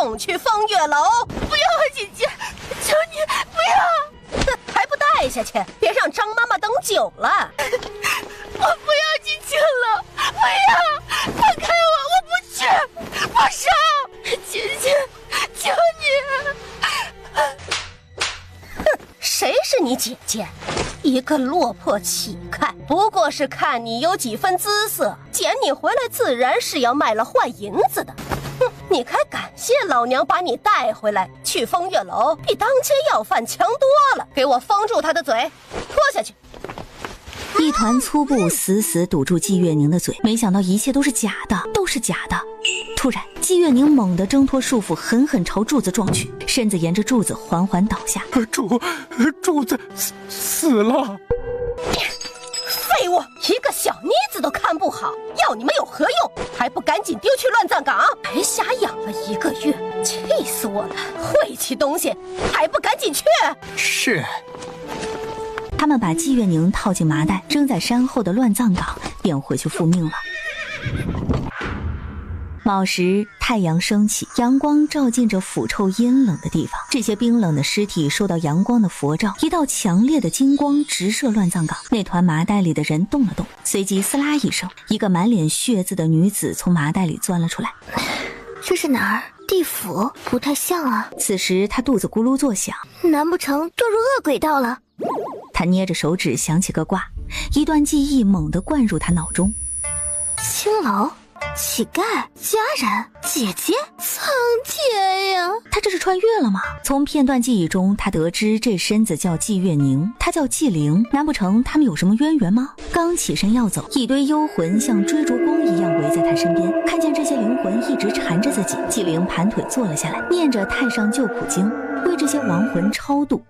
送去风月楼。不要啊，姐姐，求你不要！还不带下去，别让张妈妈等久了。我不要进去了，不要！放开我，我不去，放手！姐姐，求你！谁是你姐姐？一个落魄乞丐，不过是看你有几分姿色，捡你回来自然是要卖了换银子的。哼，你该感谢老娘把你带回来，去风月楼比当街要饭强多了。给我封住他的嘴，拖下去。一团粗布死死堵住季月宁的嘴，没想到一切都是假的，都是假的。突然，季月宁猛地挣脱束缚，狠狠朝柱子撞去，身子沿着柱子缓缓倒下。柱子死了！废物，一个小妮子都看不好，要你们有何用？还不赶紧丢去乱葬岗！白瞎养了1个月，气死我了！晦气东西，还不赶紧去！是。他们把季月宁套进麻袋，扔在山后的乱葬岗，便回去复命了。卯时，太阳升起，阳光照进这腐臭阴冷的地方。这些冰冷的尸体受到阳光的佛照，一道强烈的金光直射乱葬岗。那团麻袋里的人动了动，随即撕拉一声，一个满脸血渍的女子从麻袋里钻了出来。这是哪儿？地府？不太像啊。此时她肚子咕噜作响，难不成堕入恶鬼道了？她捏着手指想起个卦，一段记忆猛地灌入她脑中。青楼、乞丐、家人、姐姐、苍天呀！他这是穿越了吗？从片段记忆中，他得知这身子叫季月宁，他叫季灵，难不成他们有什么渊源吗？刚起身要走，一堆幽魂像追逐弓一样围在他身边，看见这些灵魂一直缠着自己，季灵盘腿坐了下来，念着太上救苦经，为这些亡魂超度。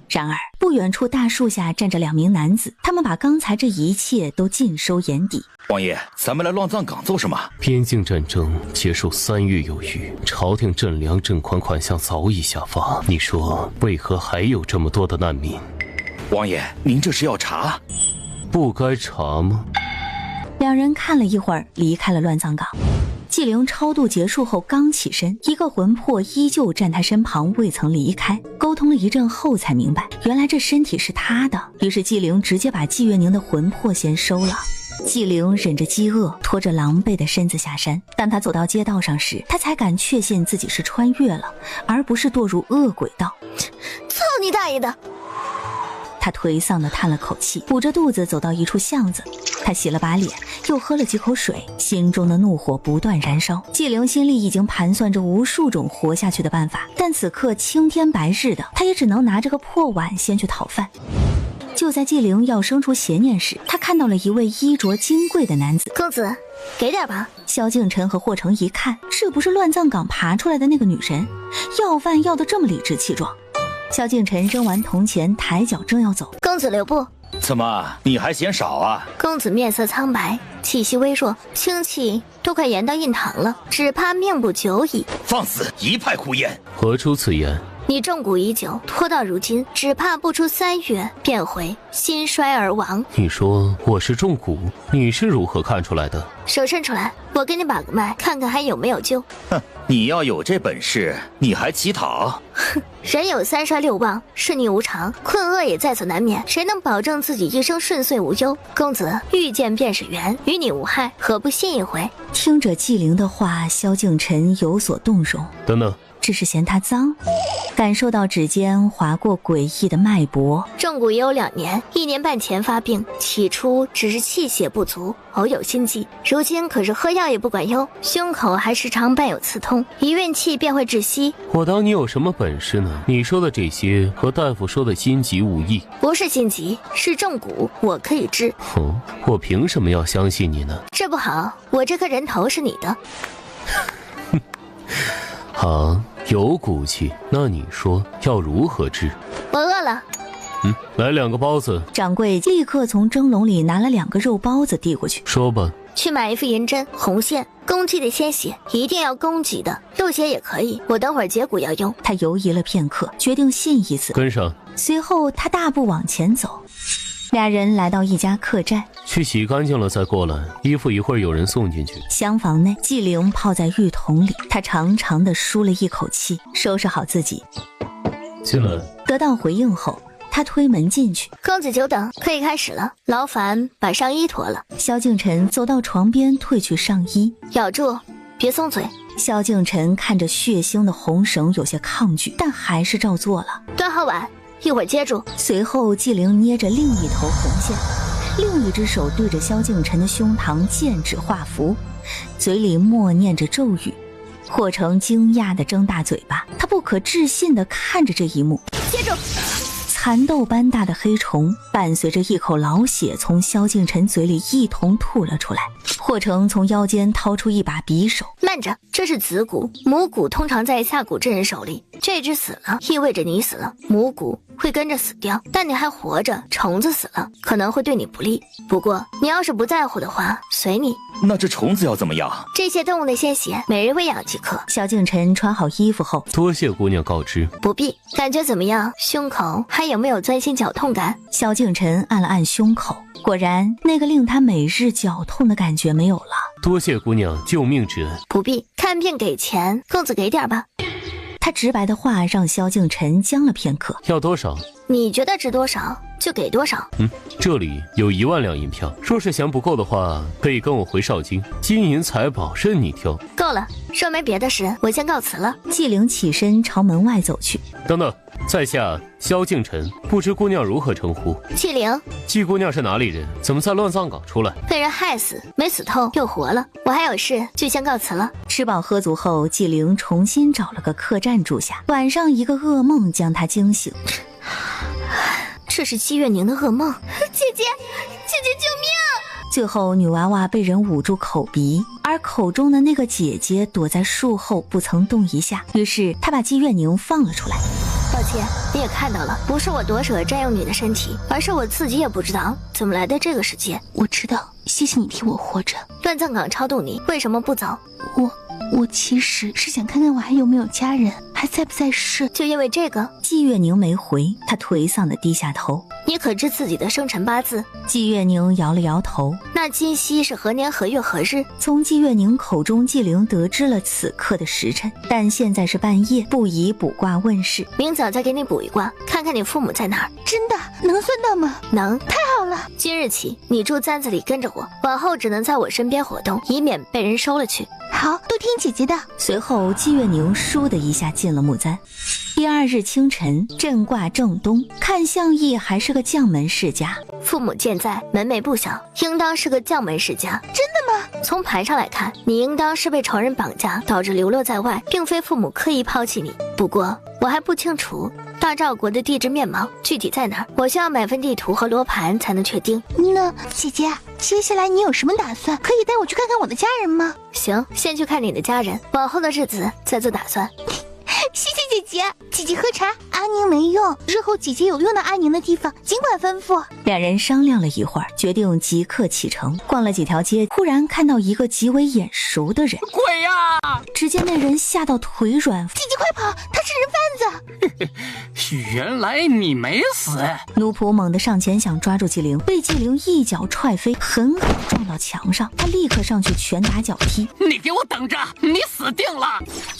然而不远处大树下站着2名男子，他们把刚才这一切都尽收眼底。王爷，咱们来乱葬岗做什么？边境战争结束3月有余，朝廷赈粮赈款款项早已下发，你说为何还有这么多的难民？王爷，您这是要查？不该查吗？2人看了一会儿，离开了乱葬岗。季灵超度结束后刚起身，一个魂魄依旧站他身旁，未曾离开。沟通了一阵后才明白，原来这身体是他的。于是季灵直接把季月宁的魂魄先收了。季灵忍着饥饿，拖着狼狈的身子下山。当他走到街道上时，他才敢确信自己是穿越了，而不是堕入恶鬼道。操你大爷的！他颓丧地叹了口气，捂着肚子走到一处巷子。他洗了把脸，又喝了几口水，心中的怒火不断燃烧。季灵心里已经盘算着无数种活下去的办法，但此刻青天白日的，他也只能拿这个破碗先去讨饭。就在季灵要生出邪念时，他看到了一位衣着金贵的男子。公子，给点吧。萧敬晨和霍成一看，这不是乱葬岗爬出来的那个女人，要饭要得这么理直气壮。萧敬晨扔完铜钱，抬脚正要走。公子留步。怎么，你还嫌少啊？公子面色苍白，气息微弱，清气都快延到印堂了，只怕命不久矣。放肆，一派胡言！何出此言？你中蛊已久，拖到如今，只怕不出3月便会心衰而亡。你说我是中蛊，你是如何看出来的？手伸出来，我给你把个脉，看看还有没有救。哼，你要有这本事，你还乞讨？哼，人有3衰6旺，顺逆无常，困厄也在所难免，谁能保证自己一生顺遂无忧？公子遇见便是缘，与你无害，何不信一回？听着季灵的话，萧敬晨有所动容。等等，只是嫌他脏，感受到指尖划过诡异的脉搏。中蛊也有2年，1年半前发病，起初只是气血不足，偶有心悸，如今可是喝药也不管用，胸口还时常伴有刺痛，一运气便会窒息。我当你有什么本事呢？你说的这些和大夫说的心疾无异。不是心疾，是中蛊，我可以治。哦，我凭什么要相信你呢？治不好，我这颗人头是你的。好，有骨气。那你说要如何治？我饿了。来2个包子。掌柜立刻从蒸笼里拿了2个肉包子递过去。说吧。去买一副银针、红线，公鸡的鲜血，一定要公鸡的，肉血也可以，我等会儿解骨要用。他犹疑了片刻，决定信一次。跟上。随后他大步往前走。俩人来到一家客栈，去洗干净了再过来，衣服一会儿有人送进去。厢房内，纪灵泡在浴桶里，她长长的舒了一口气，收拾好自己。进来。得到回应后，他推门进去。公子久等，可以开始了。劳烦把上衣脱了。萧敬晨走到床边，褪去上衣。咬住，别松嘴。萧敬晨看着血腥的红绳，有些抗拒，但还是照做了。端好碗，一会儿接住。随后，纪灵捏着另一头红线，另一只手对着萧敬晨的胸膛剑指画符，嘴里默念着咒语。霍成惊讶地睁大嘴巴，他不可置信地看着这一幕。接住！蚕豆般大的黑虫伴随着一口老血从萧敬晨嘴里一同吐了出来。霍成从腰间掏出一把匕首。慢着，这是子骨，母骨通常在下蛊之人手里，这只死了意味着你死了，母骨会跟着死掉，但你还活着，虫子死了可能会对你不利，不过你要是不在乎的话，随你。那这虫子要怎么样？这些动物的鲜血每日喂养即可。萧敬晨穿好衣服后，多谢姑娘告知。不必。感觉怎么样？胸口还有没有钻心绞痛感？萧敬晨按了按胸口，果然那个令他每日绞痛的感觉没有了。多谢姑娘救命之恩。不必，看病给钱，公子给点吧。他直白的话让萧敬晨僵了片刻。要多少？你觉得值多少就给多少。这里有1万两银票，若是嫌不够的话，可以跟我回少京，金银财宝任你挑。够了，说没别的事，我先告辞了。纪灵起身朝门外走去。等等，在下萧敬晨，不知姑娘如何称呼？纪灵。季姑娘是哪里人？怎么在乱葬岗出来？被人害死，没死透又活了。我还有事，就先告辞了。吃饱喝足后，纪灵重新找了个客栈住下。晚上一个噩梦将他惊醒。这是姬月宁的噩梦。姐姐，救命！最后女娃娃被人捂住口鼻，而口中的那个姐姐躲在树后不曾动一下，于是她把姬月宁放了出来。抱歉，你也看到了，不是我夺舍占用你的身体，而是我自己也不知道怎么来的这个世界。我知道，谢谢你替我活着。乱葬岗超度你，为什么不走？我其实是想看看我还有没有家人，还在不在世。就因为这个？季月宁没回，她颓丧地低下头。你可知自己的生辰八字？季月宁摇了摇头。那今夕是何年何月何日？从季月宁口中，纪灵得知了此刻的时辰，但现在是半夜，不宜卜卦问世。明早再给你卜一卦，看看你父母在哪儿。真的能算到吗？能。太好了！今日起，你住簪子里跟着我，往后只能在我身边活动，以免被人收了去。好，都听姐姐的。随后，季月宁倏的一下进了木簪。第二日清晨，震卦正东，看相意还是个将门世家。父母健在，门楣不小，应当是个将门世家。真的吗？从牌上来看，你应当是被仇人绑架，导致流落在外，并非父母刻意抛弃你。不过我还不清楚大赵国的地质面貌具体在哪儿，我需要买份地图和罗盘才能确定。那姐姐，接下来你有什么打算？可以带我去看看我的家人吗？行，先去看你的家人，往后的日子再做打算。谢谢姐姐，姐姐喝茶。阿宁没用，日后姐姐有用到阿宁的地方，尽管吩咐。两人商量了一会儿，决定即刻启程。逛了几条街，忽然看到一个极为眼熟的人。鬼呀！只见那人吓到腿软。姐姐快跑，他是人贩子！原来你没死！奴仆猛地上前想抓住纪灵，被纪灵一脚踹飞，狠狠撞到墙上。他立刻上去拳打脚踢。你给我等着，你死定了！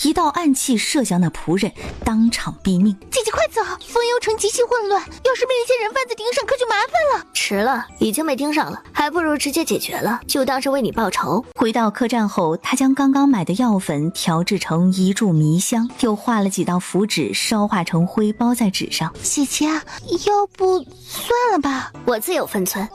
一道暗器射向那仆人，当场毙命。姐姐快走，风幽城极其混乱，要是被那些人贩子盯上，可就麻烦了。迟了，已经被盯上了，还不如直接解决了，就当是为你报仇。回到客栈后，他将刚刚买的药粉调制成一炷迷香，又画了几道符纸，烧化成灰包在纸上。姐姐，要不算了吧，我自有分寸。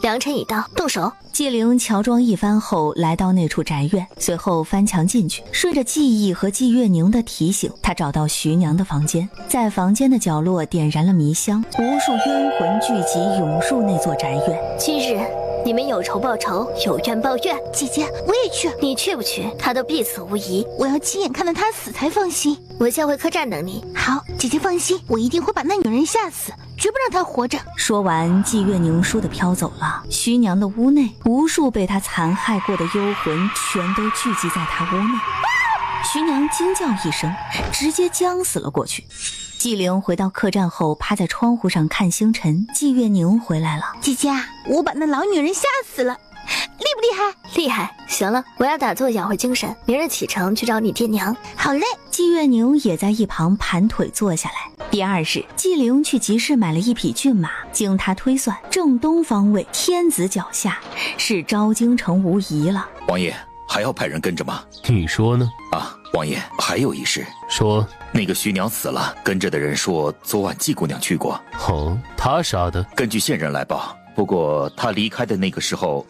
良辰已到，动手。纪灵乔装一番后，来到那处宅院，随后翻墙进去。顺着记忆和季月宁的提醒，他找到徐娘的房间，在房间的角落点燃了迷香，无数冤魂聚集涌入那座宅院。今日你们有仇报仇，有怨报怨。姐姐，我也去。你去不去，他都必死无疑。我要亲眼看到他死才放心。我先回客栈等你。好，姐姐放心，我一定会把那女人吓死，绝不让她活着。说完，季月宁倏地飘走了。徐娘的屋内，无数被他残害过的幽魂全都聚集在他屋内。徐娘惊叫一声，直接僵死了过去。纪灵回到客栈后，趴在窗户上看星辰。季月宁回来了，姐姐，我把那老女人吓死了，厉不厉害？厉害。行了，我要打坐养回精神，明日启程去找你爹娘。好嘞。季月宁也在一旁盘腿坐下来。第二日，纪灵去集市买了一匹骏马，经他推算，正东方位天子脚下是昭京城无疑了。王爷还要派人跟着吗？你说呢？啊，王爷还有一事。说。那个徐娘死了，跟着的人说昨晚季姑娘去过。哦，她杀的？根据线人来报。不过她离开的时候，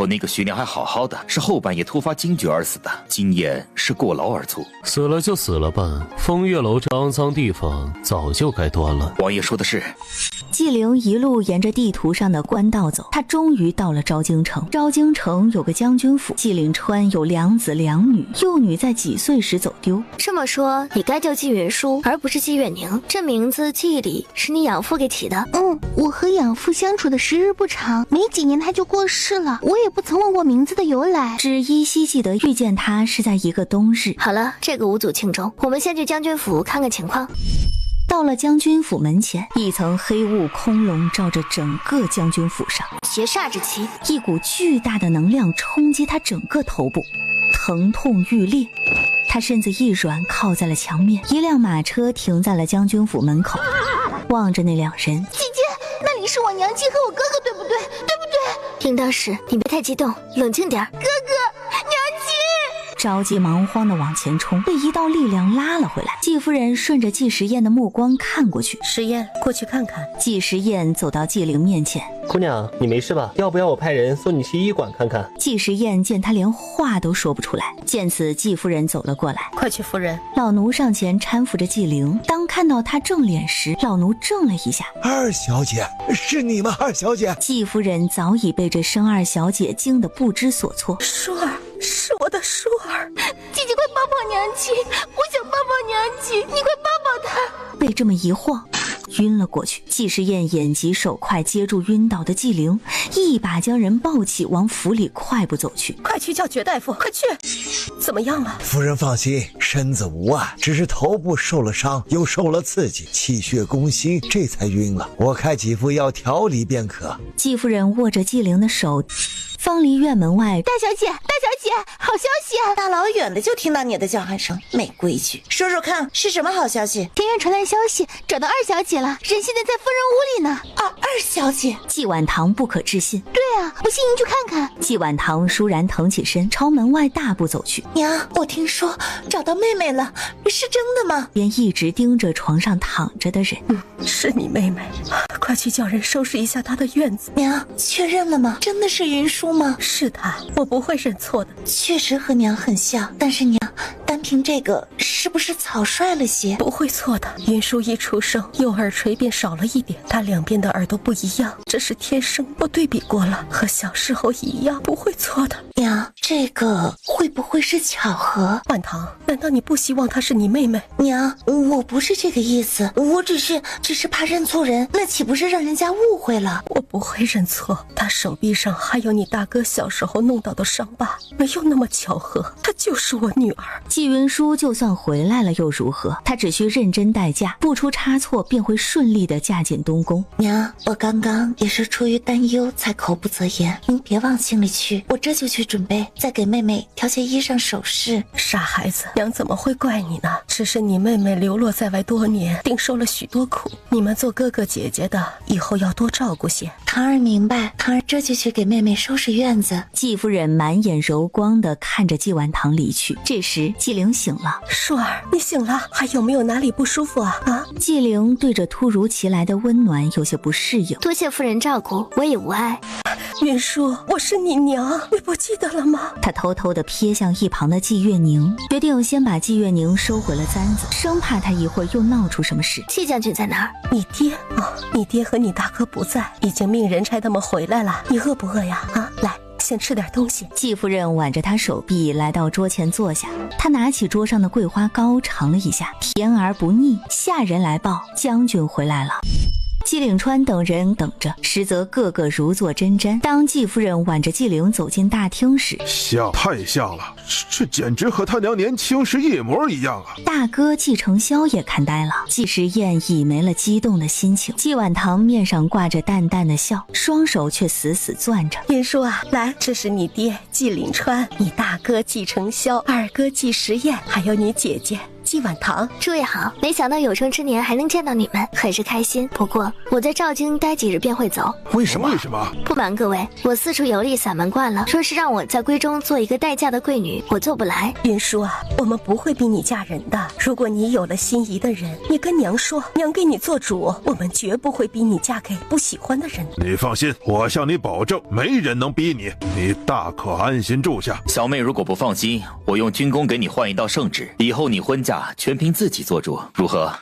那个徐娘还好好的，是后半夜突发惊厥而死的，经验是过劳而卒。死了就死了吧，风月楼这肮脏地方早就该端了。王爷说的是。纪灵一路沿着地图上的官道走，他终于到了昭京城。昭京城有个将军府，纪灵川有2子2女，幼女在几岁时走丢。这么说，你该叫纪云舒，而不是纪月宁。这名字记忆里是你养父给起的。我和养父相处的时日不长，没几年他就过世了，我也不曾问过名字的由来，只依稀记得遇见他是在一个冬日。好了，这个无足轻重，我们先去将军府看看情况。到了将军府门前，一层黑雾空笼罩着整个将军府上，邪煞之气，一股巨大的能量冲击他整个头部，疼痛欲裂。他身子一软，靠在了墙面。一辆马车停在了将军府门口，望着那2人。姐姐，那里是我娘亲和我哥哥，对不对？对不对？应当是。你别太激动，冷静点。哥哥，娘亲！着急忙慌地往前冲，被一道力量拉了回来。季夫人顺着季时宴的目光看过去，时宴，过去看看。季时宴走到纪灵面前，姑娘，你没事吧？要不要我派人送你去医馆看看？季时宴见他连话都说不出来，见此，季夫人走了过来。快去，夫人。老奴上前搀扶着纪灵，当看到他正脸时，老奴怔了一下。二小姐，是你吗？二小姐。季夫人早已被这生二小姐惊得不知所措。舒儿，是我的舒儿。姐姐快抱抱娘亲，我想抱抱娘亲，你快抱抱她。被这么一晃，晕了过去。季时宴眼疾手快接住晕倒的纪灵，一把将人抱起，往府里快步走去。快去叫绝大夫，快去！怎么样了？夫人放心，身子无碍，只是头部受了伤，又受了刺激，气血攻心，这才晕了。我开几副药调理便可。季夫人握着纪灵的手，方离院门外。大小姐，好消息啊！大老远的就听到你的叫喊声，没规矩。说说看，是什么好消息？田园传来消息，找到二小姐了，人现在在夫人屋里呢。二小姐。季婉堂不可置信。对啊，不信您去看看。季婉堂倏然腾起身，朝门外大步走去。娘，我听说找到妹妹了，是真的吗？便一直盯着床上躺着的人。是你妹妹，快去叫人收拾一下她的院子。娘，确认了吗？真的是云舒吗？是她，我不会认错的。确实和娘很像，但是娘，单凭这个是不是草率了些？不会错的。云舒一出生，右耳垂便少了一点，她两边的耳朵不一样，这是天生。我对比过了，和小时候一样，不会错的。娘，这个会不会是巧合？婉堂，难道你不希望她是你妹妹？娘，我不是这个意思，我只是怕认错人，那岂不是让人家误会了？我不会认错，她手臂上还有你大哥小时候弄到的伤疤，没有那么巧合，她就是我女儿。季云舒就算回来了又如何？她只需认真待嫁，不出差错便会顺利的嫁进东宫。娘，我刚刚也是出于担忧才口不择言，您别往心里去，我这就去准备，再给妹妹挑些衣裳首饰。傻孩子，娘怎么会怪你呢？只是你妹妹流落在外多年，定受了许多苦，你们做哥哥姐姐的以后要多照顾些。堂儿明白，堂儿这就去给妹妹收拾院子。季夫人满眼柔光地看着季婉堂离去。这时季灵醒了。舒儿，你醒了，还有没有哪里不舒服啊？季灵对着突如其来的温暖有些不适应。多谢夫人照顾，我也无碍。云舒，我是你娘，你不记得了吗？他偷偷地瞥向一旁的季月宁，决定先把季月宁收回了簪子，生怕他一会儿又闹出什么事。季将军在哪儿？你爹你爹和你大哥不在，已经命人差他们回来了。你饿不饿呀？来，先吃点东西。季夫人挽着他手臂来到桌前坐下，他拿起桌上的桂花糕尝了一下，甜而不腻。下人来报，将军回来了。纪岭川等人等着，实则个个如坐针毡。当纪夫人挽着纪灵走进大厅时，像，太像了，这简直和他娘年轻时一模一样啊！大哥纪承霄也看呆了，纪时宴已没了激动的心情，纪婉堂面上挂着淡淡的笑，双手却死死攥着。云舒啊，来，这是你爹纪岭川，你大哥纪承霄，二哥纪时宴，还有你姐姐纪婉堂。诸位好，没想到有生之年还能见到你们，很是开心。不过我在赵京待几日便会走。为什么？不瞒各位，我四处游历散漫惯了，说是让我在闺中做一个待嫁的贵女，我做不来。云舒啊，我们不会逼你嫁人的。如果你有了心仪的人，你跟娘说，娘给你做主，我们绝不会逼你嫁给不喜欢的人。你放心，我向你保证，没人能逼你，你大可安心住下。小妹如果不放心，我用军功给你换一道圣旨，以后你婚嫁全凭自己做主，如何？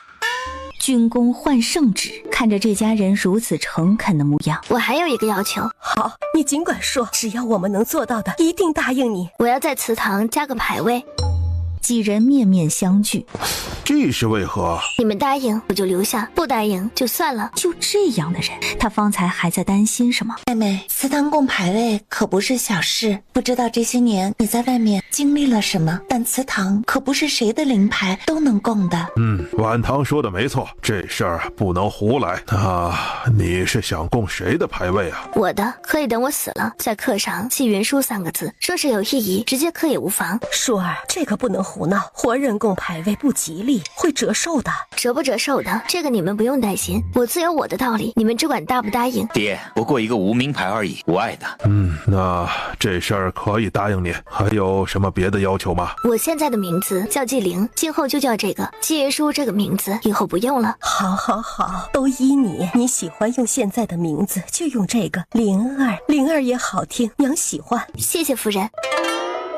军功换圣旨，看着这家人如此诚恳的模样，我还有一个要求。好，你尽管说，只要我们能做到的，一定答应你。我要在祠堂加个牌位。几人面面相觑，这是为何？你们答应我就留下，不答应就算了。就这样的人，他方才还在担心什么？妹妹，祠堂供牌位可不是小事，不知道这些年你在外面经历了什么，但祠堂可不是谁的灵牌都能供的。婉堂说的没错，这事儿不能胡来。你是想供谁的牌位啊？我的，可以等我死了再刻上纪云舒3个字，说是有意义，直接刻也无妨。舒儿，这个不能胡闹，活人供牌位不吉利，会折寿的。折不折寿的，这个你们不用担心，我自有我的道理，你们只管答不答应。爹，不过一个无名牌而已，无碍的。那这事儿可以答应你，还有什么别的要求吗？我现在的名字叫纪灵，今后就叫这个纪云舒这个名字，以后不用了。好，都依你，你喜欢用现在的名字就用这个，灵儿也好听，娘喜欢。谢谢夫人。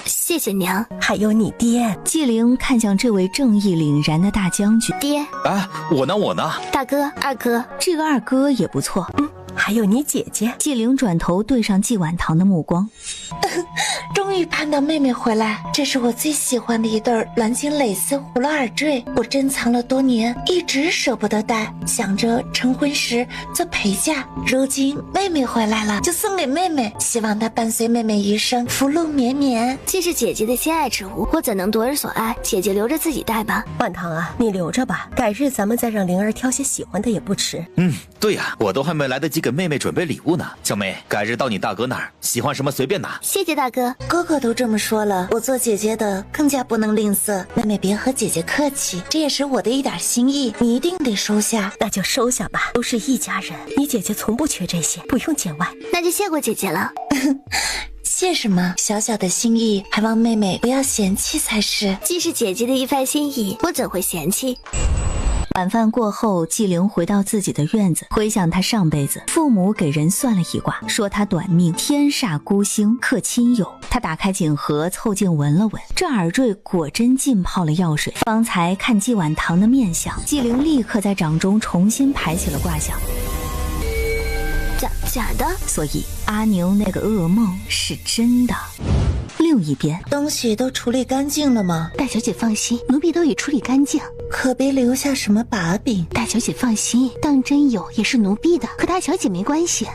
谢谢娘，还有你爹。纪灵看向这位正义凛然的大将军，爹，我呢？大哥、二哥，这个二哥也不错。还有你姐姐。纪灵转头对上纪婉堂的目光，终于盼到妹妹回来，这是我最喜欢的一对蓝金蕾丝葫芦耳坠，我珍藏了多年，一直舍不得戴，想着成婚时做陪嫁。如今妹妹回来了，就送给妹妹，希望她伴随妹妹一生，福禄绵绵。既是姐姐的心爱之物，我怎能夺人所爱？姐姐留着自己戴吧。婉堂啊，你留着吧，改日咱们再让灵儿挑些喜欢的也不迟。对呀，我都还没来得及给妹妹准备礼物呢。小妹，改日到你大哥那儿，喜欢什么随便拿。谢谢大哥。哥哥都这么说了，我做姐姐的更加不能吝啬。妹妹别和姐姐客气，这也是我的一点心意，你一定得收下。那就收下吧，都是一家人，你姐姐从不缺这些，不用见外。那就谢过姐姐了。谢什么？小小的心意，还望妹妹不要嫌弃才是。既是姐姐的一番心意，我怎会嫌弃？晚饭过后，纪灵回到自己的院子，回想他上辈子父母给人算了一卦，说他短命，天煞孤星，克亲友。他打开锦盒，凑近闻了闻，这耳坠果真浸泡了药水。方才看纪婉堂的面相，纪灵立刻在掌中重新排起了卦象。假的，所以阿宁那个噩梦是真的。另一边，东西都处理干净了吗？大小姐放心，奴婢都已处理干净，可别留下什么把柄。大小姐放心，当真有也是奴婢的，和大小姐没关系。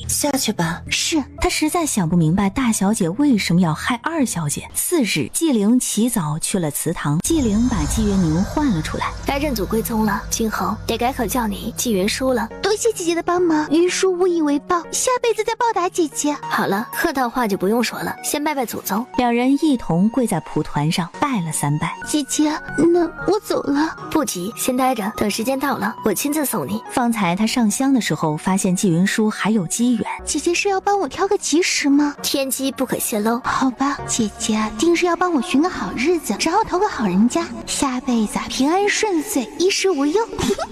下去吧。是。他实在想不明白大小姐为什么要害二小姐。次日，纪灵起早去了祠堂，纪灵把纪元宁唤了出来。该认祖归宗了，今后得改口叫你纪云舒了。多谢姐姐的帮忙，云舒无以为报，下辈子再报答姐姐。好了，客套话就不用说了，先拜拜祖宗。两人一同跪在蒲团上拜了3拜。姐姐，那我走了。不急，先待着，等时间到了，我亲自送你。方才他上香的时候，发现纪云舒还有机缘。姐姐是要帮我挑个吉时吗？天机不可泄露。好吧，姐姐定是要帮我寻个好日子，然后投个好人家，下辈子平安顺遂，衣食无忧。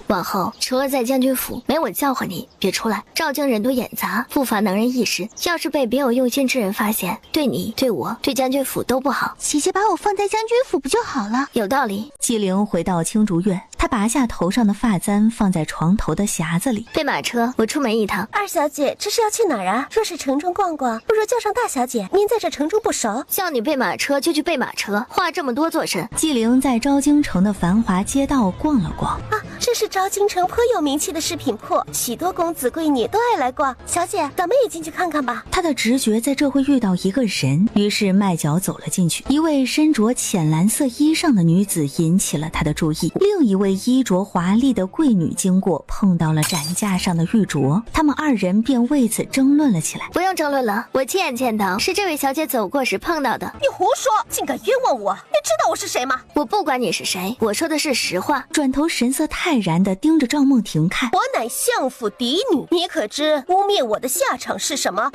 往后除了在将军府，没我叫唤你别出来。赵京人多眼杂，不乏能人异士，要是被别有用心之人发现，对你、对我、对将军府都不好。姐姐把我放在将军府不就好了？有道理。纪灵回到青竹院，他拔下头上的发簪，放在床头的匣子里。备马车，我出门一趟。二小姐，这是要去哪儿啊？若是城中逛逛，不如叫上大小姐。您在这城中不熟，叫你备马车就去备马车，话这么多做甚？纪灵在昭京城的繁华街道逛了逛。啊，这是昭京城颇有名气的饰品铺，许多公子贵女都爱来逛。小姐，咱们也进去看看吧。他的直觉在这会遇到一个人，于是迈脚走了进去。一位身着浅蓝色衣裳的女子引起了他的注意，另一位衣着华丽的贵女经过，碰到了展架上的玉镯，他们二人便为此争论了起来。不用争论了，我亲眼见到是这位小姐走过时碰到的。你胡说，竟敢冤枉我！你知道我是谁吗？我不管你是谁，我说的是实话。转头神色泰然地盯着赵梦婷看。我乃相府嫡女，你可知污蔑我的下场是什么？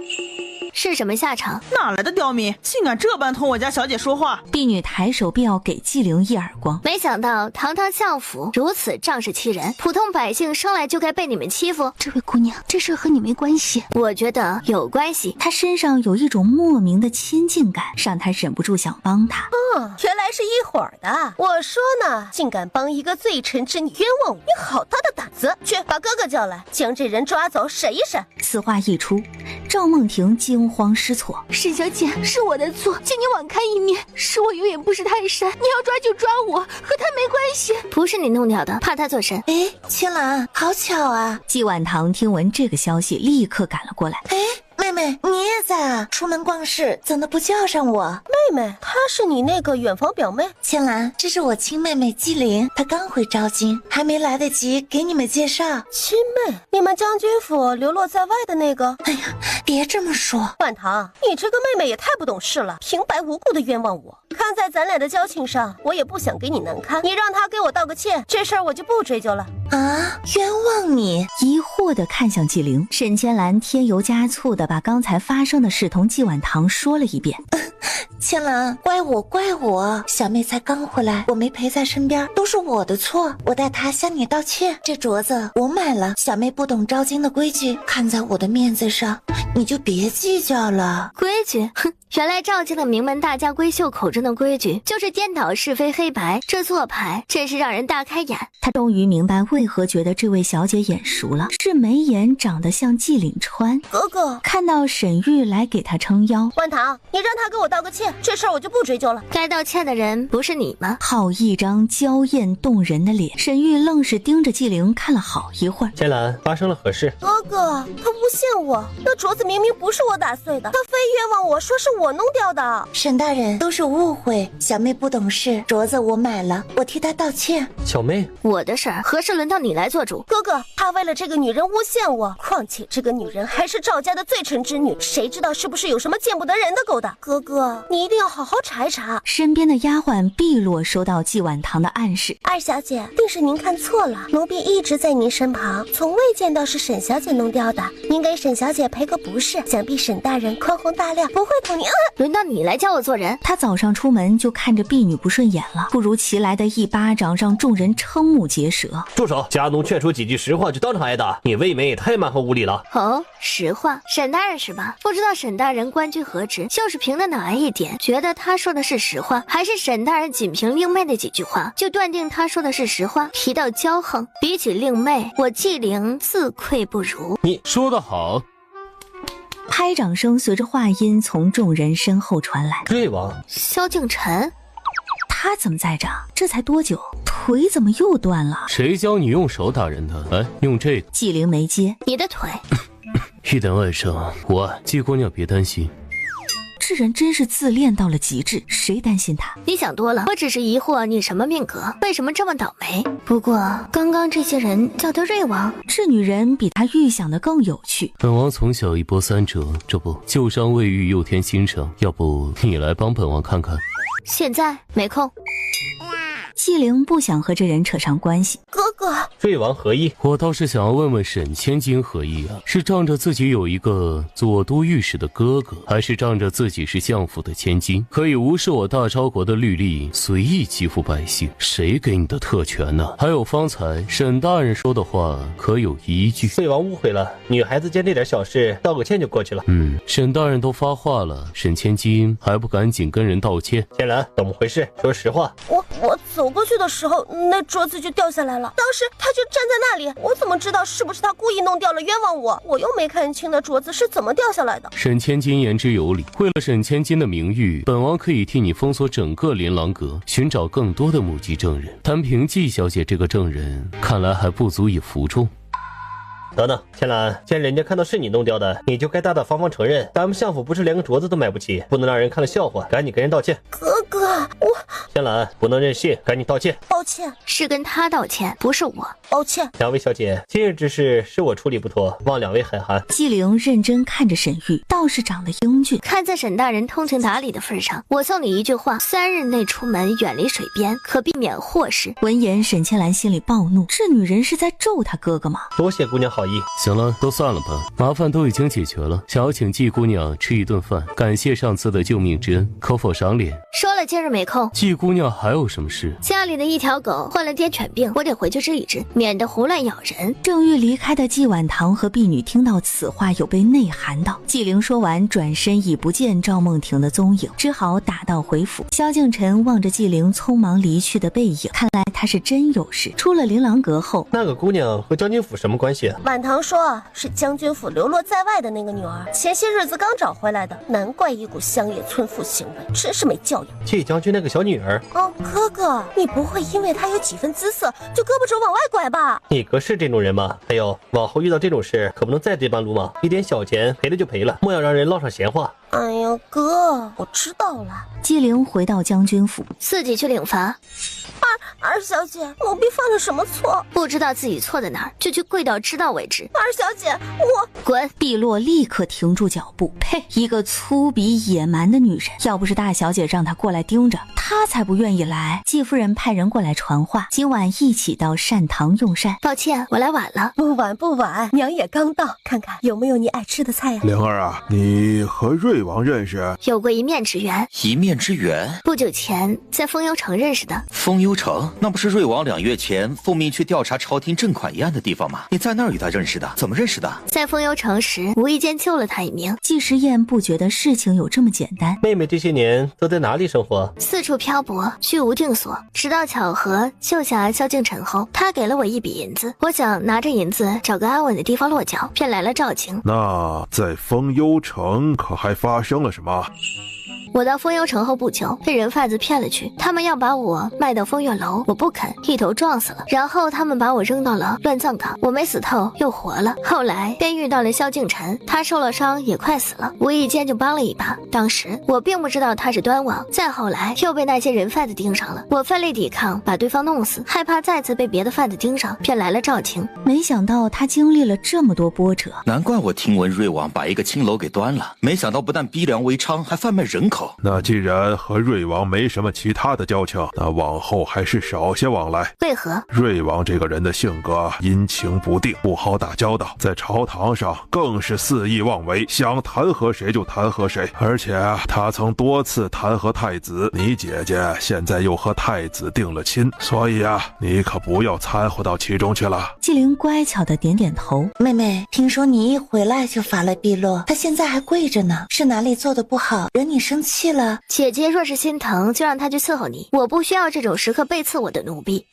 是什么下场？哪来的刁民，竟敢这般同我家小姐说话！婢女抬手便要给纪灵一耳光。没想到堂堂相府如此仗势欺人，普通百姓生来就该被你们欺负。这位姑娘，这事和你没关系。我觉得有关系。她身上有一种莫名的亲近感，让她忍不住想帮她。原来是一伙儿的。我说呢，竟敢帮一个罪臣之女冤枉我，你好大的胆子！去把哥哥叫来，将这人抓走审一审。此话一出，赵梦婷惊慌失措。沈小姐，是我的错，请你网开一面，是我有眼不识泰山，你要抓就抓我，和他没关系。不是你弄掉的，怕他做甚？哎，青兰，好巧啊！纪婉堂听闻这个消息，立刻赶了过来。哎，妹妹，你也在啊？出门逛市，怎么不叫上我？妹妹，她是你那个远房表妹？青兰，这是我亲妹妹纪灵，她刚回昭京，还没来得及给你们介绍。亲妹，你们将军府流落在外的那个？哎呀，别这么说。婉堂，你这个妹妹也太不懂事了，平白无故的冤枉我。看在咱俩的交情上，我也不想给你难堪，你让她给我道个歉，这事儿我就不追究了。啊，冤枉你！疑惑地看向纪灵，沈千兰添油加醋地把刚才发生的事同纪婉堂说了一遍。千兰，怪我，小妹才刚回来，我没陪在身边，都是我的错，我代她向你道歉。这镯子我买了，小妹不懂昭京的规矩，看在我的面子上，你就别计较了。规矩？哼，原来赵家的名门大家闺秀口中的规矩，就是颠倒是非黑白，这做派真是让人大开眼。他终于明白为何觉得这位小姐眼熟了，是眉眼长得像纪岭川。哥哥看到沈玉来给他撑腰，婉堂，你让他给我道个歉，这事儿我就不追究了。该道歉的人不是你吗？好一张娇艳动人的脸，沈玉愣是盯着纪灵看了好一会儿。千兰，发生了何事？哥哥，他诬陷我，那镯子明明不是我打碎的，他非冤枉我说是我弄掉的。沈大人，都是误会，小妹不懂事，镯子我买了，我替她道歉。小妹，我的事儿何时轮到你来做主？哥哥，他为了这个女人诬陷我，况且这个女人还是赵家的罪臣之女，谁知道是不是有什么见不得人的勾当？哥哥，你一定要好好查一查。身边的丫鬟碧落收到纪婉堂的暗示，二小姐，定是您看错了，奴婢一直在您身旁，从未见到是沈小姐弄掉的，您给沈小姐赔个不是，想必沈大人宽宏大量，不会同您。轮到你来教我做人。他早上出门就看着婢女不顺眼了，突如其来的一巴掌让众人瞠目结舌。住手！家奴劝说几句实话就当场挨打，你未免也太蛮横无理了。哦，实话，沈大人是吧？不知道沈大人官居何职，就是凭的哪一点觉得他说的是实话，还是沈大人仅凭令妹的几句话就断定他说的是实话？提到骄横，比起令妹，我纪灵自愧不如。你说得好。拍掌声随着话音从众人身后传来。瑞王，萧敬晨，他怎么在这？这才多久，腿怎么又断了？谁教你用手打人的？来，用这个。纪灵没接。你的腿。一点外伤，我纪姑娘别担心。这人真是自恋到了极致，谁担心他？你想多了，我只是疑惑你什么命格，为什么这么倒霉？不过刚刚这些人叫他瑞王，这女人比他预想的更有趣。本王从小一波三折，这不旧伤未愈又添新伤，要不你来帮本王看看？现在没空。纪灵不想和这人扯上关系。哥哥，瑞王何意？我倒是想要问问沈千金何意啊？是仗着自己有一个左都御史的哥哥，还是仗着自己是相府的千金，可以无视我大昭国的律例，随意欺负百姓？谁给你的特权呢？还有方才沈大人说的话，可有依据？瑞王误会了，女孩子间这点小事，道个歉就过去了。沈大人都发话了，沈千金还不赶紧跟人道歉？千兰，怎么回事？说实话。我走过去的时候，那镯子就掉下来了。当时他就站在那里，我怎么知道是不是他故意弄掉了冤枉我？我又没看清那镯子是怎么掉下来的。沈千金言之有理，为了沈千金的名誉，本王可以替你封锁整个琳琅阁，寻找更多的目击证人。单凭季小姐这个证人，看来还不足以服众。等等，千兰，既然人家看到是你弄掉的，你就该大大方方承认，咱们相府不是连个镯子都买不起，不能让人看了笑话，赶紧跟人道歉。哥哥，我千兰不能任性，赶紧道歉。抱歉，是跟他道歉，不是我。抱歉，两位小姐，今日之事是我处理不妥，望两位海涵。纪灵认真看着沈玉，倒是长得英俊。看在沈大人通情达理的份上，我送你一句话：3日内出门，远离水边，可避免祸事。闻言，沈千兰心里暴怒，这女人是在咒她哥哥吗？多谢姑娘好意。行了，都算了吧，麻烦都已经解决了。想要请季姑娘吃一顿饭，感谢上次的救命之恩，可否赏脸？说了今日没空。季姑娘还有什么事？家里的一条狗患了癫犬病，我得回去治一治，免得胡乱咬人。正欲离开的季婉堂和婢女听到此话，有被内涵到。纪灵说完，转身已不见赵梦婷的踪影，只好打道回府。萧敬晨望着纪灵匆忙离去的背影，看来他是真有事。出了琳琅阁后，那个姑娘和将军府什么关系啊？婉堂说是将军府流落在外的那个女儿，前些日子刚找回来的，难怪一股乡野村妇行为，真是没教养。季将军那个小女儿，哥哥，你不会因为她有几分姿色就胳膊肘往外拐吧？你哥是这种人吗？还有，往后遇到这种事可不能再这般鲁莽，一点小钱赔了就赔了，莫要让人唠上闲话。哎呀，哥，我知道了。纪灵回到将军府，自己去领罚。二小姐，奴婢犯了什么错？不知道自己错在哪儿，就去跪到知道为止。二小姐，我滚！碧落立刻停住脚步。呸！一个粗鄙野蛮的女人，要不是大小姐让她过来盯着，她才不愿意来。季夫人派人过来传话，今晚一起到膳堂用膳。抱歉，我来晚了。不晚，娘也刚到，看看有没有你爱吃的菜呀。灵儿啊，你和瑞王认识？有过一面之缘。一面之缘？不久前在丰幽城认识的。丰幽城？那不是瑞王2月前奉命去调查朝廷正款一案的地方吗？你在那儿与他认识的？怎么认识的？在丰幽城时无意间救了他一命。季时宴不觉得事情有这么简单。妹妹这些年都在哪里生活？四处漂泊，居无定所，直到巧合救下萧敬晨后，他给了我一笔银子，我想拿着银子找个安稳的地方落脚，便来了赵京。那在丰幽城可还发生了什么？我到丰幽城后不久，被人贩子骗了去，他们要把我卖到风月楼，我不肯，一头撞死了。然后他们把我扔到了乱葬岗，我没死透，又活了。后来便遇到了萧敬晨，他受了伤，也快死了，无意间就帮了一把。当时我并不知道他是端王，再后来又被那些人贩子盯上了，我奋力抵抗，把对方弄死，害怕再次被别的贩子盯上，便来了赵京。没想到他经历了这么多波折，难怪我听闻瑞王把一个青楼给端了，没想到不但逼良为娼，还贩卖人口。那既然和瑞王没什么其他的交情，那往后还是少些往来。为何？瑞王这个人的性格阴晴不定，不好打交道，在朝堂上更是肆意妄为，想弹劾谁就弹劾谁，而且他曾多次弹劾太子，你姐姐现在又和太子定了亲，所以你可不要掺和到其中去了。纪灵乖巧的点点头。妹妹，听说你一回来就罚了碧落，她现在还跪着呢，是哪里做的不好惹你生气了？姐姐若是心疼，就让她去伺候你，我不需要这种时刻背刺我的奴婢。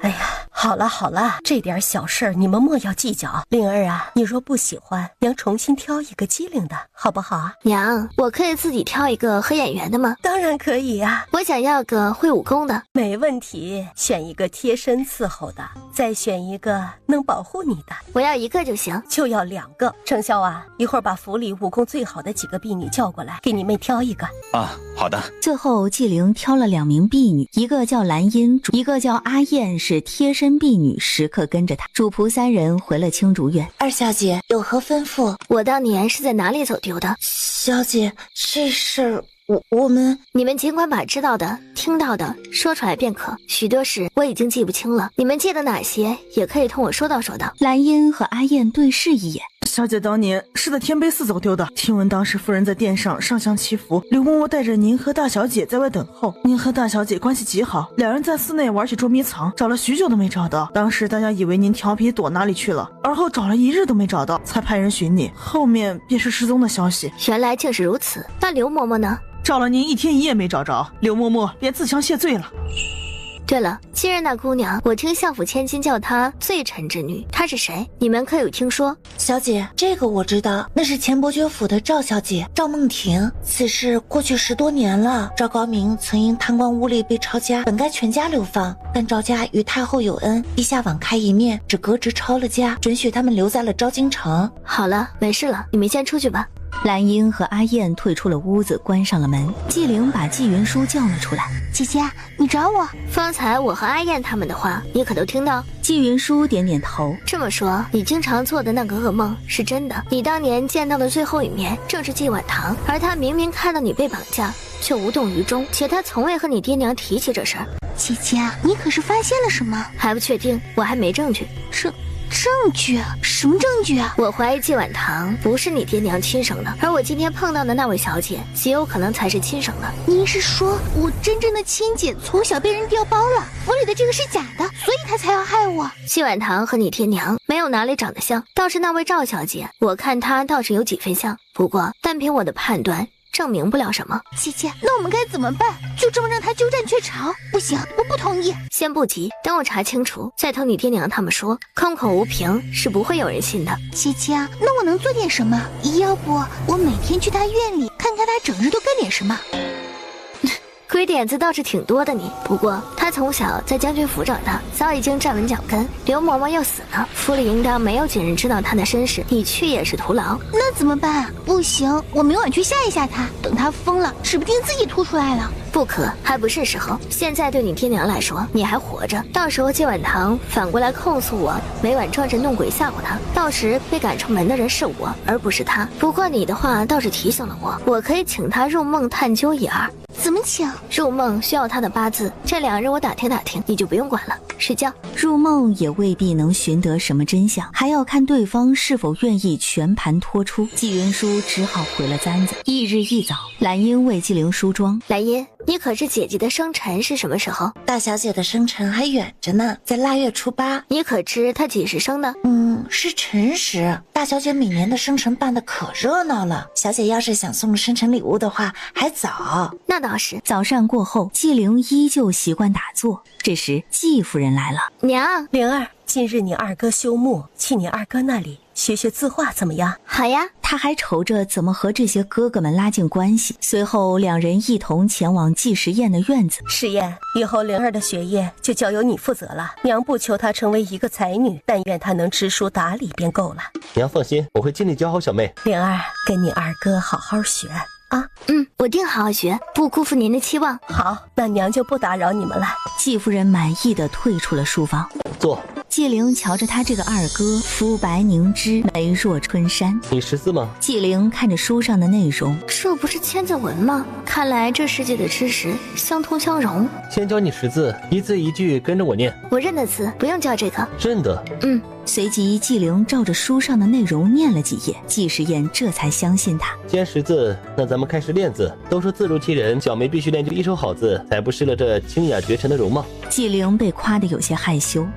哎呀，好了，这点小事儿你们莫要计较。灵儿啊，你若不喜欢，娘重新挑一个机灵的，好不好啊？娘，我可以自己挑一个合眼缘的吗？当然可以啊，我想要个会武功的。没问题，选一个贴身伺候的，再选一个能保护你的。我要一个就行。就要2个。程潇啊，一会儿把府里武功最好的几个婢女叫过来，给你妹挑一个。啊，好的。最后纪灵挑了2名婢女，一个叫兰音，一个叫阿燕，是贴身婢女，时刻跟着她。主仆3人回了青竹院。二小姐有何吩咐？我当年是在哪里走丢的？小姐，这事儿我们你们尽管把知道的、听到的说出来便可。许多事我已经记不清了，你们记得哪些，也可以同我说道说道。兰音和阿燕对视一眼。小姐当年是在天卑寺走丢的，听闻当时夫人在殿上上香祈福，刘嬷嬷带着您和大小姐在外等候，您和大小姐关系极好，2人在寺内玩起捉迷藏，找了许久都没找到。当时大家以为您调皮躲哪里去了，而后找了1日都没找到，才派人寻你，后面便是失踪的消息。原来竟是如此。那刘嬷嬷呢？找了您1天1夜没找着，刘嬷嬷便自强谢罪了。对了，今日那姑娘，我听相府千金叫她罪臣之女，她是谁？你们可有听说？小姐，这个我知道，那是前伯爵府的赵小姐赵梦婷。此事过去10多年了，赵高明曾因贪官污吏被抄家，本该全家流放，但赵家与太后有恩，陛下网开一面，只革职抄了家，准许他们留在了昭京城。好了，没事了，你们先出去吧。兰英和阿燕退出了屋子，关上了门。纪灵把纪云舒叫了出来：“姐姐，你找我？方才我和阿燕他们的话，你可都听到？”纪云舒点点头。这么说，你经常做的那个噩梦是真的？你当年见到的最后一面正是纪婉堂，而他明明看到你被绑架，却无动于衷，且他从未和你爹娘提起这事儿。姐姐，你可是发现了什么？还不确定，我还没证据。证据？什么证据啊？我怀疑纪婉堂不是你爹娘亲生的，而我今天碰到的那位小姐极有可能才是亲生的。您是说我真正的亲姐从小被人调包了，府里的这个是假的，所以她才要害我？纪婉堂和你爹娘没有哪里长得像，倒是那位赵小姐，我看她倒是有几分像，不过单凭我的判断证明不了什么。姐姐，那我们该怎么办？就这么让他鸠占鹊巢？不行，我不同意。先不急，等我查清楚，再同你爹娘他们说。空口无凭是不会有人信的。姐姐，那我能做点什么？要不我每天去他院里看看他整日都干点什么。鬼点子倒是挺多的你，不过他从小在将军府长大，早已经站稳脚跟。刘嬷嬷要死了，府里应当没有几人知道他的身世，你去也是徒劳。那怎么办？不行，我明晚去吓一吓他，等他疯了，指不定自己吐出来了。不可，还不是时候。现在对你爹娘来说，你还活着，到时候纪婉堂反过来控诉我每晚装神弄鬼吓唬他，到时被赶出门的人是我，而不是他。不过你的话倒是提醒了我，我可以请他入梦探究一二。怎么请？入梦需要他的八字，这2日我打听打听，你就不用管了，睡觉。入梦也未必能寻得什么真相，还要看对方是否愿意全盘托出。纪云舒只好回了簪子。翌日一早，兰英为纪灵梳妆。兰英，你可知姐姐的生辰是什么时候？大小姐的生辰还远着呢，在腊月初8。你可知她几时生的？是辰时。大小姐每年的生辰办得可热闹了，小姐要是想送生辰礼物的话，还早。那倒是。早膳过后，纪灵依旧习惯打坐。这时纪夫人来了。娘，灵儿，近日你二哥休沐，去你二哥那里学学字画怎么样？好呀。他还愁着怎么和这些哥哥们拉近关系。随后两人一同前往纪时宴的院子。时宴，以后灵儿的学业就交由你负责了。娘不求她成为一个才女，但愿她能知书达理便够了。娘放心，我会尽力教好小妹。灵儿，跟你二哥好好学啊。我定好好学，不辜负您的期望。好，那娘就不打扰你们了。纪夫人满意的退出了书房。坐。纪灵瞧着他这个二哥，肤白凝脂，眉若春山。你识字吗？纪灵看着书上的内容，这不是千字文吗？看来这世界的知识相通相融。先教你识字，一字一句跟着我念。我认得字，不用教这个。认得。随即纪灵照着书上的内容念了几页，纪时宴这才相信他。既然识字，那咱们开始练字。都说字如其人，小妹必须练就一手好字，才不失了这清雅绝尘的容貌。纪灵被夸得有些害羞。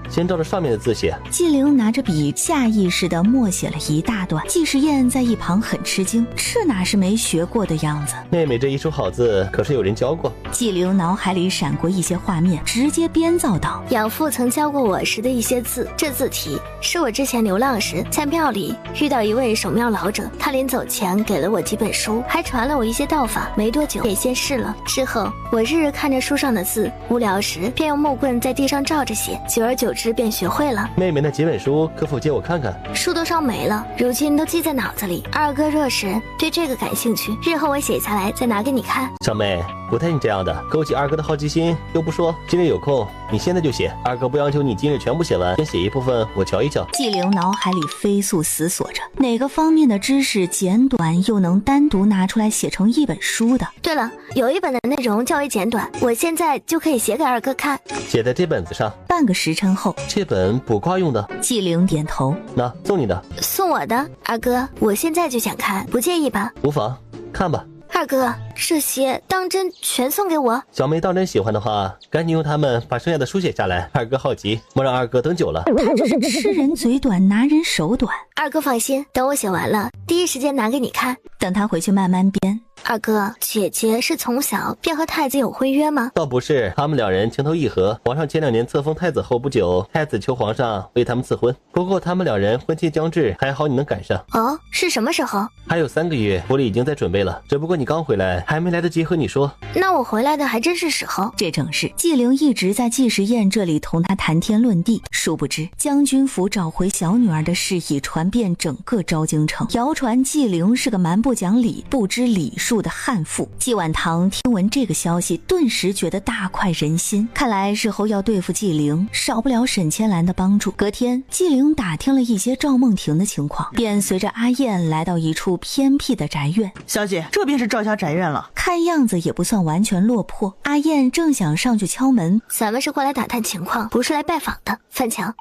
先照着上面的字写。纪灵拿着笔下意识地默写了一大段。纪时宴在一旁很吃惊，这哪是没学过的样子？妹妹这一手好字可是有人教过。纪灵脑海里闪过一些画面，直接编造道：养父曾教过我识的一些字，这字题是我之前流浪时在庙里遇到一位守庙老者，他临走前给了我几本书，还传了我一些道法，没多久也先试了。之后我日日看着书上的字，无聊时便用木棍在地上照着写，久而久之便学会了。妹妹那几本书可否借我看看？书都烧没了，如今都记在脑子里。二哥若是对这个感兴趣，日后我写下来再拿给你看。小妹，不带你这样的，勾起二哥的好奇心。又不说今日有空你现在就写，二哥不要求你今日全部写完，先写一部分我瞧一瞧。纪灵脑海里飞速思索着哪个方面的知识简短又能单独拿出来写成一本书的。对了，有一本的内容较为简短，我现在就可以写给二哥看。写在这本子上。半个时辰后，这本卜卦用的。纪灵点头。那送你的。送我的？二哥，我现在就想看，不介意吧？无妨，看吧。二哥，这些当真全送给我？小妹当真喜欢的话，赶紧用它们把剩下的书写下来。二哥好奇，莫让二哥等久了。他这是吃人嘴短，拿人手短。二哥放心，等我写完了，第一时间拿给你看。等他回去慢慢编。二哥，姐姐是从小便和太子有婚约吗？倒不是，他们两人情投意合。皇上前2年册封太子后不久，太子求皇上为他们赐婚。不过他们两人婚期将至，还好你能赶上。哦，是什么时候？还有3个月，府里已经在准备了。只不过你刚回来，还没来得及和你说。那我回来的还真是时候。这正是纪灵一直在纪时宴这里同他谈天论地，殊不知将军府找回小女儿的事已传遍整个昭京城，谣传纪灵是个蛮不讲理、不知礼数的悍妇。纪婉堂听闻这个消息，顿时觉得大快人心，看来日后要对付纪灵，少不了沈千兰的帮助。隔天，纪灵打听了一些赵梦婷的情况，便随着阿燕来到一处偏僻的宅院。小姐，这便是赵家宅院了，看样子也不算完全落魄。阿燕正想上去敲门，咱们是过来打探情况，不是来拜访的。范强，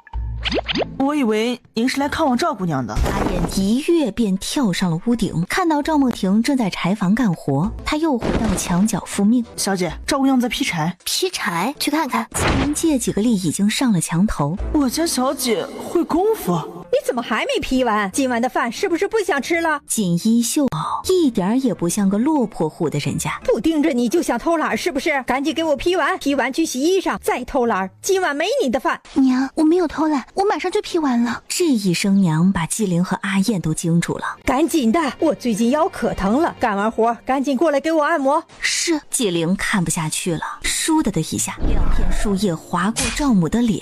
我以为您是来看望赵姑娘的。阿燕一跃便跳上了屋顶，看到赵梦婷正在柴房干活，她又回到墙角复命。小姐，赵姑娘在劈柴。劈柴？去看看。纪灵借几个力已经上了墙头。我家小姐会功夫。你怎么还没劈完？今晚的饭是不是不想吃了？锦衣绣袄，一点也不像个落魄户的人家。不盯着你就想偷懒是不是？赶紧给我劈完，劈完去洗衣裳，再偷懒，今晚没你的饭。娘，我没有偷懒，我马上就劈完了。这一声娘把纪灵和阿燕都惊住了。赶紧的，我最近腰可疼了，干完活赶紧过来给我按摩。是。纪灵看不下去了，倏地的一下，2片树叶划过赵母的脸。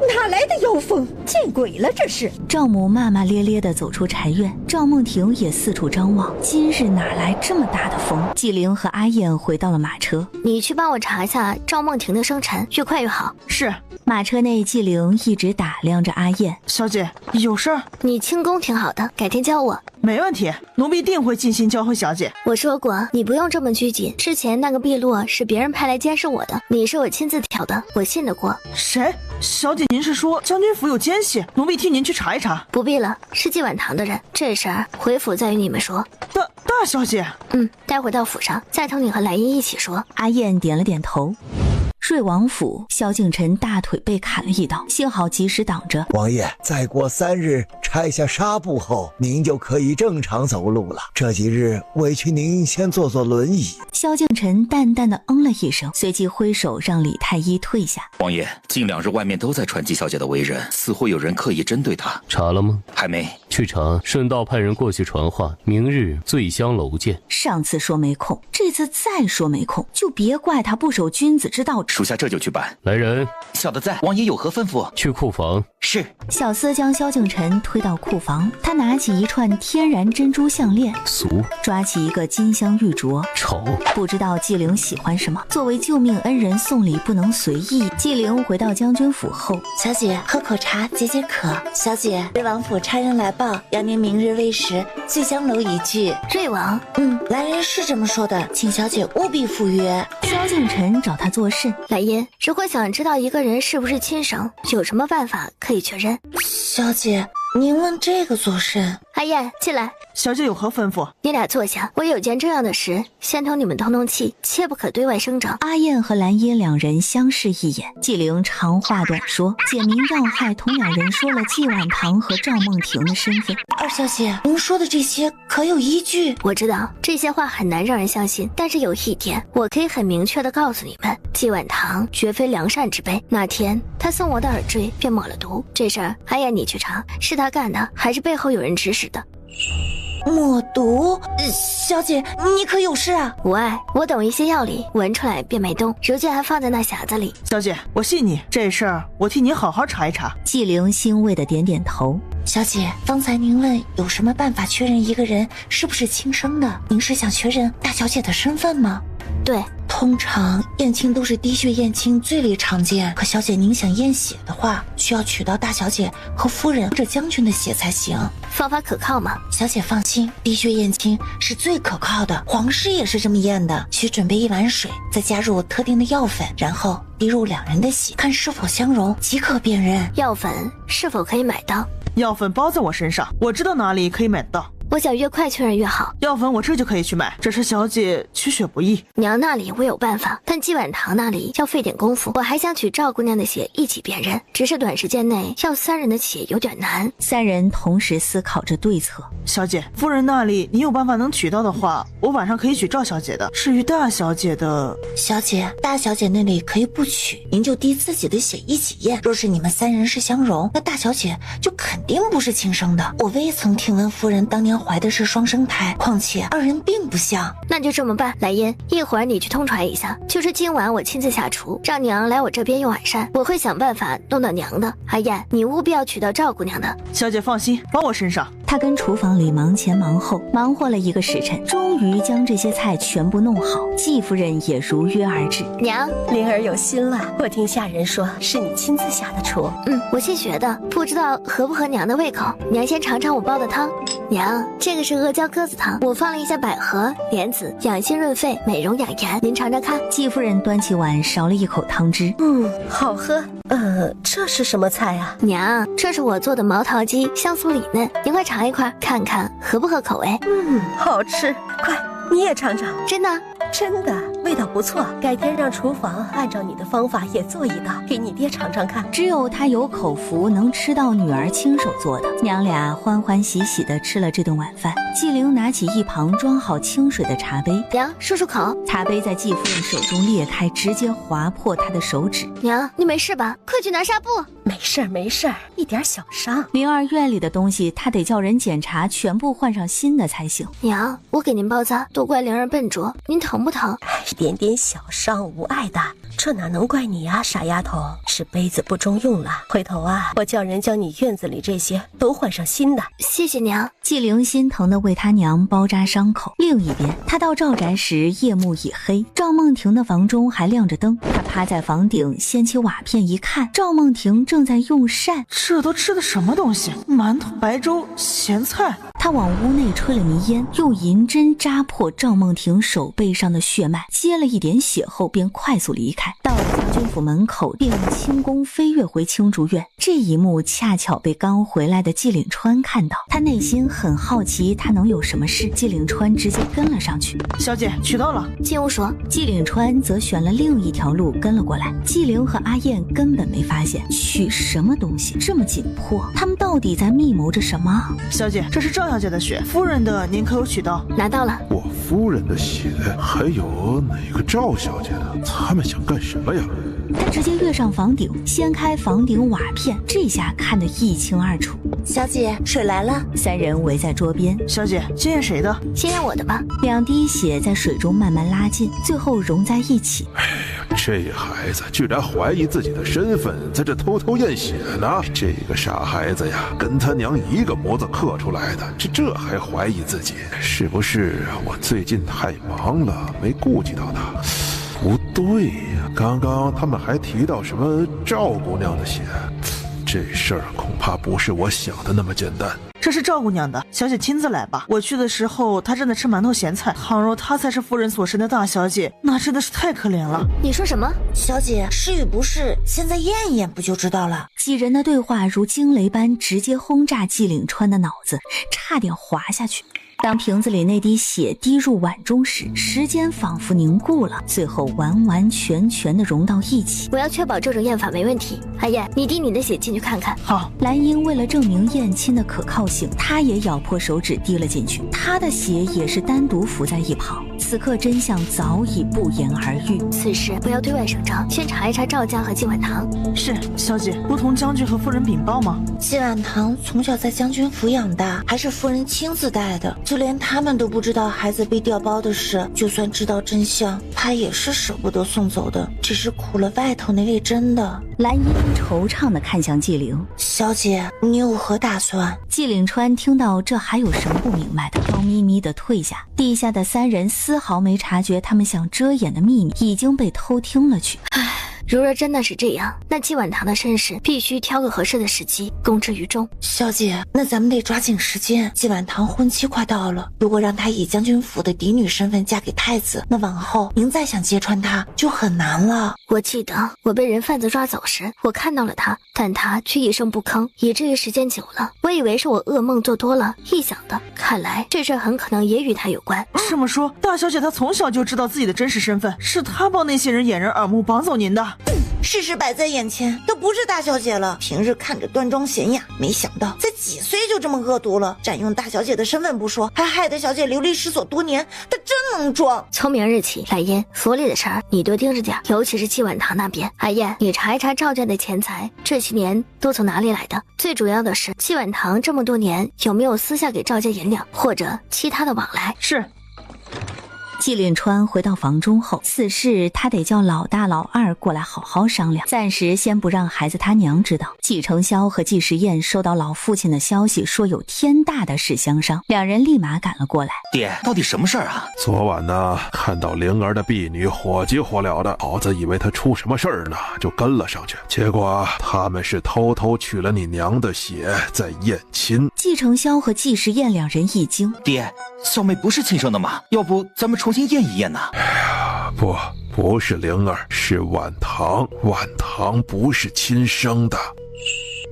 哪来的妖风？见鬼了这是！赵母骂骂咧咧地走出柴院，赵梦婷也四处张望。今日哪来这么大的风？纪灵和阿燕回到了马车。你去帮我查一下赵梦婷的生辰，越快越好。是。马车内，纪灵一直打量着阿燕。小姐，有事儿？你轻功挺好的，改天教我。没问题，奴婢定会尽心教会小姐。我说过，你不用这么拘谨。之前那个碧落是别人派来监视我的，你是我亲自挑的，我信得过。谁？小姐，您是说将军府有奸细？奴婢替您去查一查。不必了，是纪婉堂的人，这事儿回府再与你们说。大小姐，待会儿到府上再同你和莱茵一起说。阿燕点了点头。瑞王府，萧敬晨大腿被砍了一刀，幸好及时挡着。王爷，再过3日拆下纱布后，您就可以正常走路了。这几日委屈您先坐轮椅。萧敬晨淡淡的嗯了一声，随即挥手让李太医退下。王爷，近2日外面都在传纪小姐的为人，似乎有人刻意针对她。查了吗？还没。去查，顺道派人过去传话，明日醉香楼见。上次说没空，这次再说没空，就别怪他不守君子之道。属下这就去办。来人，小的在。王爷有何吩咐？去库房。是。小厮将萧敬晨推到库房，他拿起一串天然珍珠项链，俗；抓起一个金镶玉镯，丑。不知道纪灵喜欢什么，作为救命恩人，送礼不能随意。纪灵回到将军府后，小姐喝口茶解解渴。小姐，瑞王府差人来报，要您明日未时醉香楼一聚。瑞王？来人是这么说的，请小姐务必赴约。萧敬晨找他作甚？莱茵，如果想知道一个人是不是亲生，有什么办法可以确认？小姐，您问这个作甚？阿燕，进来。小姐有何吩咐？你俩坐下，我有件重要的事，先同你们通通气，切不可对外声张。阿燕和兰茵2人相视一眼，纪灵长话短说，简明要害，同2人说了纪婉堂和赵梦婷的身份。二小姐，您说的这些可有依据？我知道这些话很难让人相信，但是有一点，我可以很明确地告诉你们，纪婉堂绝非良善之辈。那天他送我的耳坠便抹了毒，这事儿阿燕你去查，是他干的，还是背后有人指使的？抹毒？小姐，你可有事啊？无碍，我懂一些药理，闻出来便没动，如今还放在那匣子里。小姐，我信你，这事儿我替你好好查一查。纪灵欣慰的点点头。小姐，方才您问有什么办法确认一个人是不是亲生的，您是想确认大小姐的身份吗？对，通常验亲都是滴血验亲最为常见，可小姐您想验血的话，需要取到大小姐和夫人或者将军的血才行。方法可靠吗？小姐放心，滴血验亲是最可靠的，皇室也是这么验的。需准备1碗水，再加入特定的药粉，然后滴入2人的血，看是否相容即可辨认。药粉是否可以买到？药粉包在我身上，我知道哪里可以买得到。我想越快确认越好。药粉我这就可以去买，只是小姐取血不易。娘那里我有办法，但季婉堂那里要费点功夫。我还想取赵姑娘的血一起辨认，只是短时间内要3人的血有点难。3人同时思考着对策。小姐，夫人那里你有办法能取到的话，我晚上可以取赵小姐的。至于大小姐的，小姐，大小姐那里可以不取，您就滴自己的血一起验。若是你们3人是相容，那大小姐就肯定不是亲生的。我未曾听闻夫人当年怀的是双生胎，况且2人并不像。那就这么办，来音，一会儿你去通传一下，就是今晚我亲自下厨，让娘来我这边用晚膳，我会想办法弄到娘的。阿燕，你务必要取到赵姑娘的。小姐放心，包我身上。他跟厨房里忙前忙后，忙活了1个时辰，终于将这些菜全部弄好。季夫人也如约而至。娘，灵儿有心了，我听下人说是你亲自下的厨。我姓学的，不知道合不合娘的胃口。娘先尝尝我煲的汤。娘，这个是阿胶鸽子汤，我放了一下百合、莲子，养心润肺，美容养颜，您尝尝看。季夫人端起碗勺了一口汤汁，好喝。这是什么菜啊？娘，这是我做的毛桃鸡，香酥里嫩，您快尝一块，看看合不合口味。好吃，快你也尝尝。真的？真的，味道不错。改天让厨房按照你的方法也做一道，给你爹尝尝看。只有他有口福，能吃到女儿亲手做的。娘俩欢欢喜喜地吃了这顿晚饭。季灵拿起一旁装好清水的茶杯，娘漱漱口。茶杯在季夫人手中裂开，直接划破她的手指。娘，你没事吧？快去拿纱布。没事没事，一点小伤。灵儿院里的东西，她得叫人检查，全部换上新的才行。娘，我给您包扎，都怪灵儿笨拙，您疼不疼？一点点小伤无碍的，这哪能怪你啊，傻丫头，是杯子不中用了。回头啊，我叫人将你院子里这些都换上新的。谢谢娘。季灵心疼地为他娘包扎伤口。另一边，他到赵宅时夜幕已黑，赵梦婷的房中还亮着灯。他趴在房顶掀起瓦片一看，赵梦婷正在用膳。这都吃的什么东西？馒头、白粥、咸菜。他往屋内吹了迷烟，用银针扎破赵梦婷手背上的血脉，接了一点血后便快速离开，到了将军府门口，并轻功飞跃回青竹院。这一幕恰巧被刚回来的季岭川看到，他内心很好奇他能有什么事。季岭川直接跟了上去。小姐取到了。进屋说。季岭川则选了另一条路跟了过来。季灵和阿燕根本没发现取什么东西这么紧迫，他们到底在密谋着什么？小姐，这是赵小姐的血，夫人的您可有取到？拿到了。我夫人的血，还有哪个赵小姐的？他们想干什么呀？他直接跃上房顶，掀开房顶瓦片，这下看得一清二楚。小姐，水来了。3人围在桌边。小姐，先验谁的？先验我的吧。2滴血在水中慢慢拉近，最后融在一起。哎呀，这孩子居然怀疑自己的身份，在这偷偷验血呢！这个傻孩子呀，跟他娘一个模子刻出来的，这还怀疑自己，是不是我最近太忙了，没顾及到他？不对呀，刚刚他们还提到什么赵姑娘的血，这事儿恐怕不是我想的那么简单。这是赵姑娘的，小姐亲自来吧。我去的时候，她正在吃馒头咸菜。倘若她才是夫人所生的大小姐，那真的是太可怜了。你说什么？小姐，是与不是，现在验一验不就知道了。几人的对话如惊雷般直接轰炸季岭川的脑子，差点滑下去。当瓶子里那滴血滴入碗中时，时间仿佛凝固了，最后完完全全的融到一起。我要确保这种验法没问题。阿燕，你滴你的血进去看看。好。蓝英为了证明燕亲的可靠性，她也咬破手指滴了进去，她的血也是单独浮在一旁。此刻真相早已不言而喻。此事不要对外声张，先查一查赵家和季婉堂。是，小姐，不同将军和夫人禀报吗？季婉堂从小在将军府养大，还是夫人亲自带的，就连他们都不知道孩子被调包的事。就算知道真相，他也是舍不得送走的，只是苦了外头那位真的。蓝英惆怅地看向季灵，小姐，你有何打算？季岭川听到这还有什么不明白的，悄咪咪地退下。地下的3人丝毫没察觉他们想遮掩的秘密已经被偷听了去。如若真的是这样，那季婉堂的身世必须挑个合适的时机公之于众。小姐，那咱们得抓紧时间，季婉堂婚期快到了，如果让她以将军府的嫡女身份嫁给太子，那往后您再想揭穿她就很难了。我记得我被人贩子抓走时，我看到了他，但他却一声不吭，以至于时间久了，我以为是我噩梦做多了臆想的，看来这事很可能也与他有关。这么说，大小姐她从小就知道自己的真实身份，是她帮那些人掩人耳目绑走您的。事实摆在眼前，都不是大小姐了。平日看着端庄娴雅，没想到才几岁就这么恶毒了，占用大小姐的身份不说，还害得小姐流离失所多年。她真能装。从明日起，来烟府里的事儿你多盯着点，尤其是季婉堂那边。阿燕，你查一查赵家的钱财，这些年都从哪里来的？最主要的是，季婉堂这么多年有没有私下给赵家银两或者其他的往来？是。季凛川回到房中后，此事他得叫老大老二过来好好商量，暂时先不让孩子他娘知道。季承霄和季时宴收到老父亲的消息，说有天大的事相商，两人立马赶了过来。爹，到底什么事儿啊？昨晚呢，看到灵儿的婢女火急火燎的，老子以为她出什么事儿呢，就跟了上去，结果他们是偷偷取了你娘的血在验亲。季承霄和季时宴两人一惊，爹，小妹不是亲生的吗？要不咱们重新验一验呢？哎呀，不是灵儿，是婉堂。婉堂不是亲生的。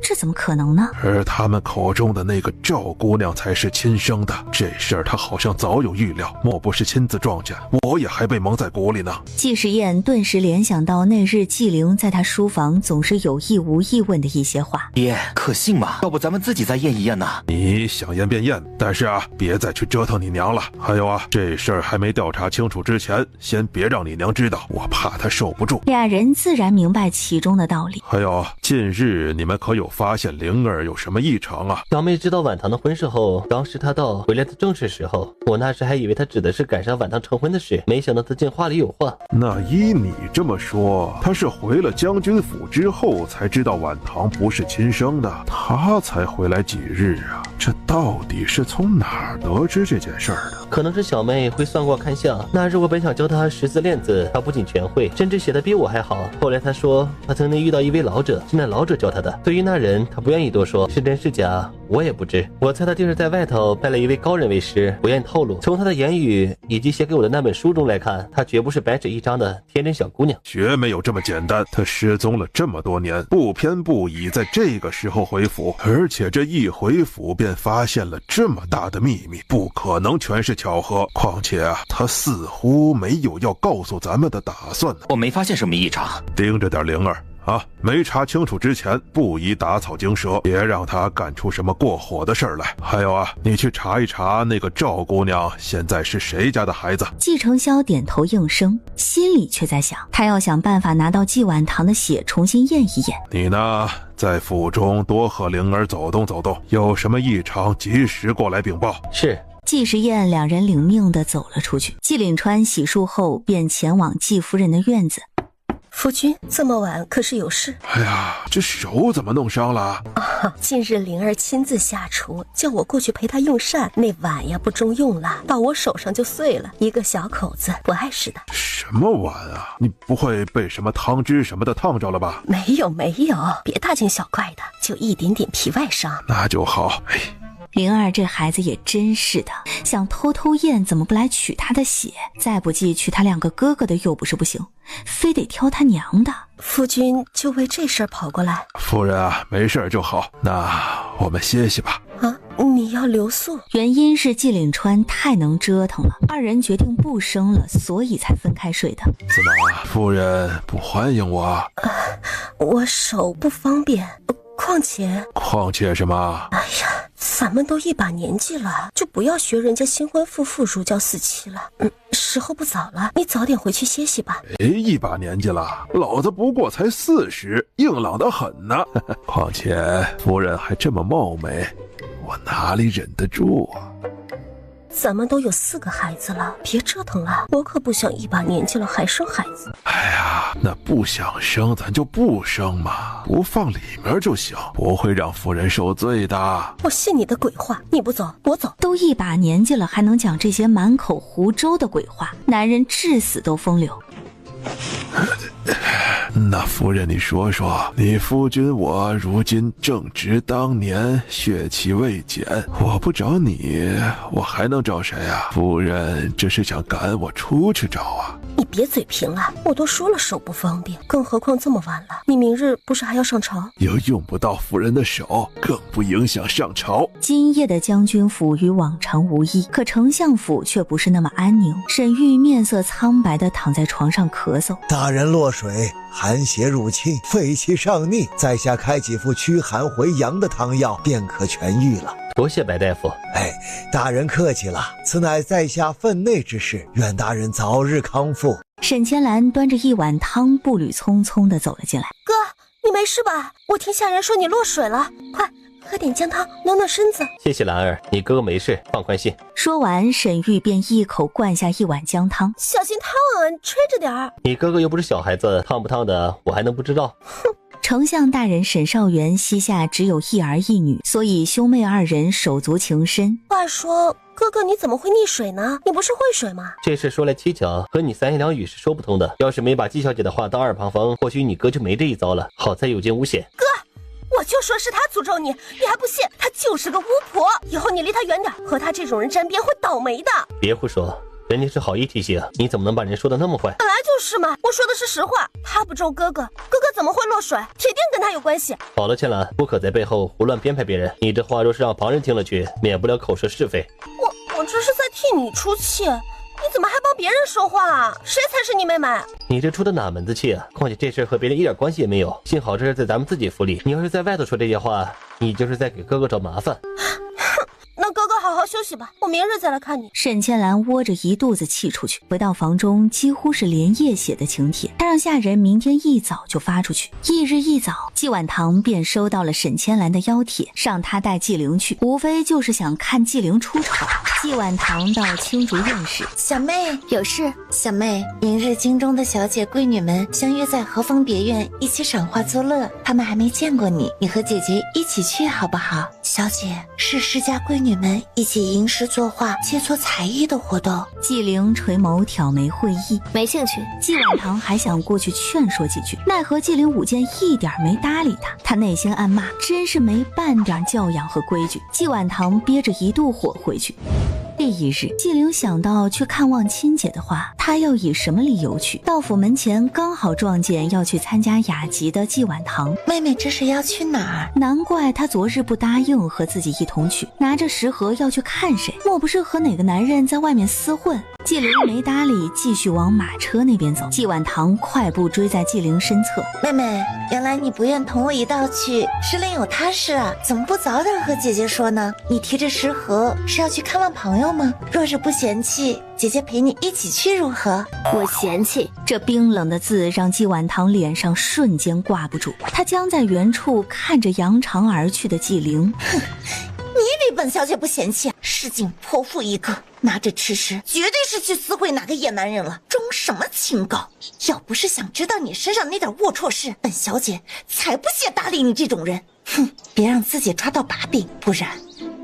这怎么可能呢？而他们口中的那个赵姑娘才是亲生的，这事儿他好像早有预料，莫不是亲自撞见，我也还被蒙在鼓里呢。季时宴顿时联想到那日季灵在他书房总是有意无意问的一些话。爹，可信吗？要不咱们自己再验一验呢？你想验便验，但是别再去折腾你娘了。还有这事儿还没调查清楚之前，先别让你娘知道，我怕她受不住。俩人自然明白其中的道理。还有，近日你们可有发现灵儿有什么异常啊？小妹知道婉堂的婚事后，当时她到回来的正是时候，我那时还以为她指的是赶上婉堂成婚的事，没想到她竟话里有话。那依你这么说，她是回了将军府之后才知道婉堂不是亲生的，她才回来几日啊？这到底是从哪儿得知这件事儿的？可能是小妹会算卦看相，那日我本想教她识字练字，她不仅全会，甚至写得比我还好。后来她说她曾经遇到一位老者，是那老者教她的。对于那人，她不愿意多说，是真是假我也不知。我猜她定是在外头拜了一位高人为师，不愿透露。从她的言语以及写给我的那本书中来看，她绝不是白纸一张的天真小姑娘。绝没有这么简单，她失踪了这么多年，不偏不倚在这个时候回府，而且这一回府便发现了这么大的秘密，不可能全是巧合。况且她似乎没有要告诉咱们的打算呢。我没发现什么异常。盯着点灵儿没查清楚之前不宜打草惊蛇，别让他干出什么过火的事儿来。还有你去查一查那个赵姑娘现在是谁家的孩子。季承霄点头应声，心里却在想，他要想办法拿到季婉堂的血重新验一验。你呢，在府中多和灵儿走动走动，有什么异常及时过来禀报。是。季时宴两人领命地走了出去。季凛川洗漱后便前往季夫人的院子。夫君这么晚可是有事？哎呀，这手怎么弄伤了？近日灵儿亲自下厨，叫我过去陪她用膳，那碗呀不中用了，到我手上就碎了，一个小口子，不碍事的。什么碗啊？你不会被什么汤汁什么的烫着了吧？没有，别大惊小怪的，就一点点皮外伤。那就好。灵儿这孩子也真是的，想偷偷验怎么不来取他的血，再不济取他两个哥哥的又不是不行，非得挑他娘的。夫君就为这事儿跑过来？夫人没事就好，那我们歇息吧。你要留宿？原因是季凛川太能折腾了，二人决定不生了，所以才分开睡的。怎么，夫人不欢迎我？我手不方便，况且什么？哎呀，咱们都一把年纪了，就不要学人家新婚夫妇如胶似漆了。时候不早了，你早点回去歇息吧。一把年纪了，老子不过才40，硬朗得很呢。况且夫人还这么貌美，我哪里忍得住啊？咱们都有4个孩子了，别折腾了，我可不想一把年纪了还生孩子。哎呀，那不想生咱就不生嘛，不放里面就行，不会让夫人受罪的。我信你的鬼话，你不走我走。都一把年纪了还能讲这些满口胡诌的鬼话，男人至死都风流。那夫人，你说说，你夫君我如今正值当年，血气未减，我不找你，我还能找谁啊？夫人这是想赶我出去找啊？你别嘴贫啊！我都说了手不方便，更何况这么晚了，你明日不是还要上朝？又用不到夫人的手，更不影响上朝。今夜的将军府与往常无异，可丞相府却不是那么安宁。沈玉面色苍白地躺在床上咳嗽。大人落水，寒邪入侵，肺气上逆，在下开几副驱寒回阳的汤药，便可痊愈了。多谢白大夫。大人客气了，此乃在下分内之事，愿大人早日康复。沈千兰端着一碗汤，步履匆匆地走了进来。哥，你没事吧？我听下人说你落水了，快喝点姜汤暖暖身子。谢谢兰儿，你哥哥没事，放宽心。说完，沈玉便一口灌下一碗姜汤。小心烫啊，吹着点儿。你哥哥又不是小孩子，烫不烫的我还能不知道？哼。丞相大人沈少元膝下只有一儿一女，所以兄妹二人手足情深。话说哥哥你怎么会溺水呢？你不是会水吗？这事说来蹊跷，和你三言两语是说不通的。要是没把季小姐的话当耳旁风，或许你哥就没这一遭了。好在有惊无险。哥，我就说是他诅咒你，你还不信？他就是个巫婆，以后你离他远点，和他这种人沾边会倒霉的。别胡说，人家是好意提醒，你怎么能把人说的那么坏？本来就是嘛，我说的是实话。他不咒哥哥，哥哥怎么会落水？铁定跟他有关系。好了，千兰，不可在背后胡乱编排别人。你这话若是让旁人听了去，免不了口舌是非。我这是在替你出气，你怎么还帮别人说话啊？谁才是你妹妹？你这出的哪门子气啊？况且这事和别人一点关系也没有，幸好这是在咱们自己府里。你要是在外头说这些话，你就是在给哥哥找麻烦。那哥哥好好休息吧，我明日再来看你。沈千兰窝着一肚子气出去，回到房中几乎是连夜写的请帖，她让下人明天一早就发出去。翌日一早，季婉堂便收到了沈千兰的邀帖，让她带纪灵去，无非就是想看纪灵出丑。季婉堂到青竹院时，小妹有事。小妹，明日京中的小姐闺女们相约在和风别院一起赏花作乐，她们还没见过你，你和姐姐一起去好不好？小姐，是世家闺女们一起吟诗作画、切磋才艺的活动。纪灵垂眸挑眉会意，没兴趣。季婉堂还想过去劝说几句，奈何纪灵舞剑一点没搭理他，他内心暗骂，真是没半点教养和规矩。季婉堂憋着一肚火回去。这一日，纪灵想到去看望亲姐的话，他要以什么理由去？到府门前刚好撞见要去参加雅集的季婉堂。妹妹这是要去哪儿？难怪他昨日不答应和自己一同去，拿着食盒要去看谁？莫不是和哪个男人在外面厮混？纪灵没搭理，继续往马车那边走。季婉堂快步追在纪灵身侧。妹妹，原来你不愿同我一道去，是另有他事啊？怎么不早点和姐姐说呢？你提着食盒是要去看望朋友吗？若是不嫌弃，姐姐陪你一起去如何？我嫌弃。这冰冷的字让季婉堂脸上瞬间挂不住，他僵在原处看着扬长而去的纪灵。哼，你以为本小姐不嫌弃啊？市井泼妇一个，拿着吃食，绝对是去私会哪个野男人了，装什么清高？要不是想知道你身上那点龌龊事，本小姐才不屑搭理你这种人。哼，别让自己抓到把柄，不然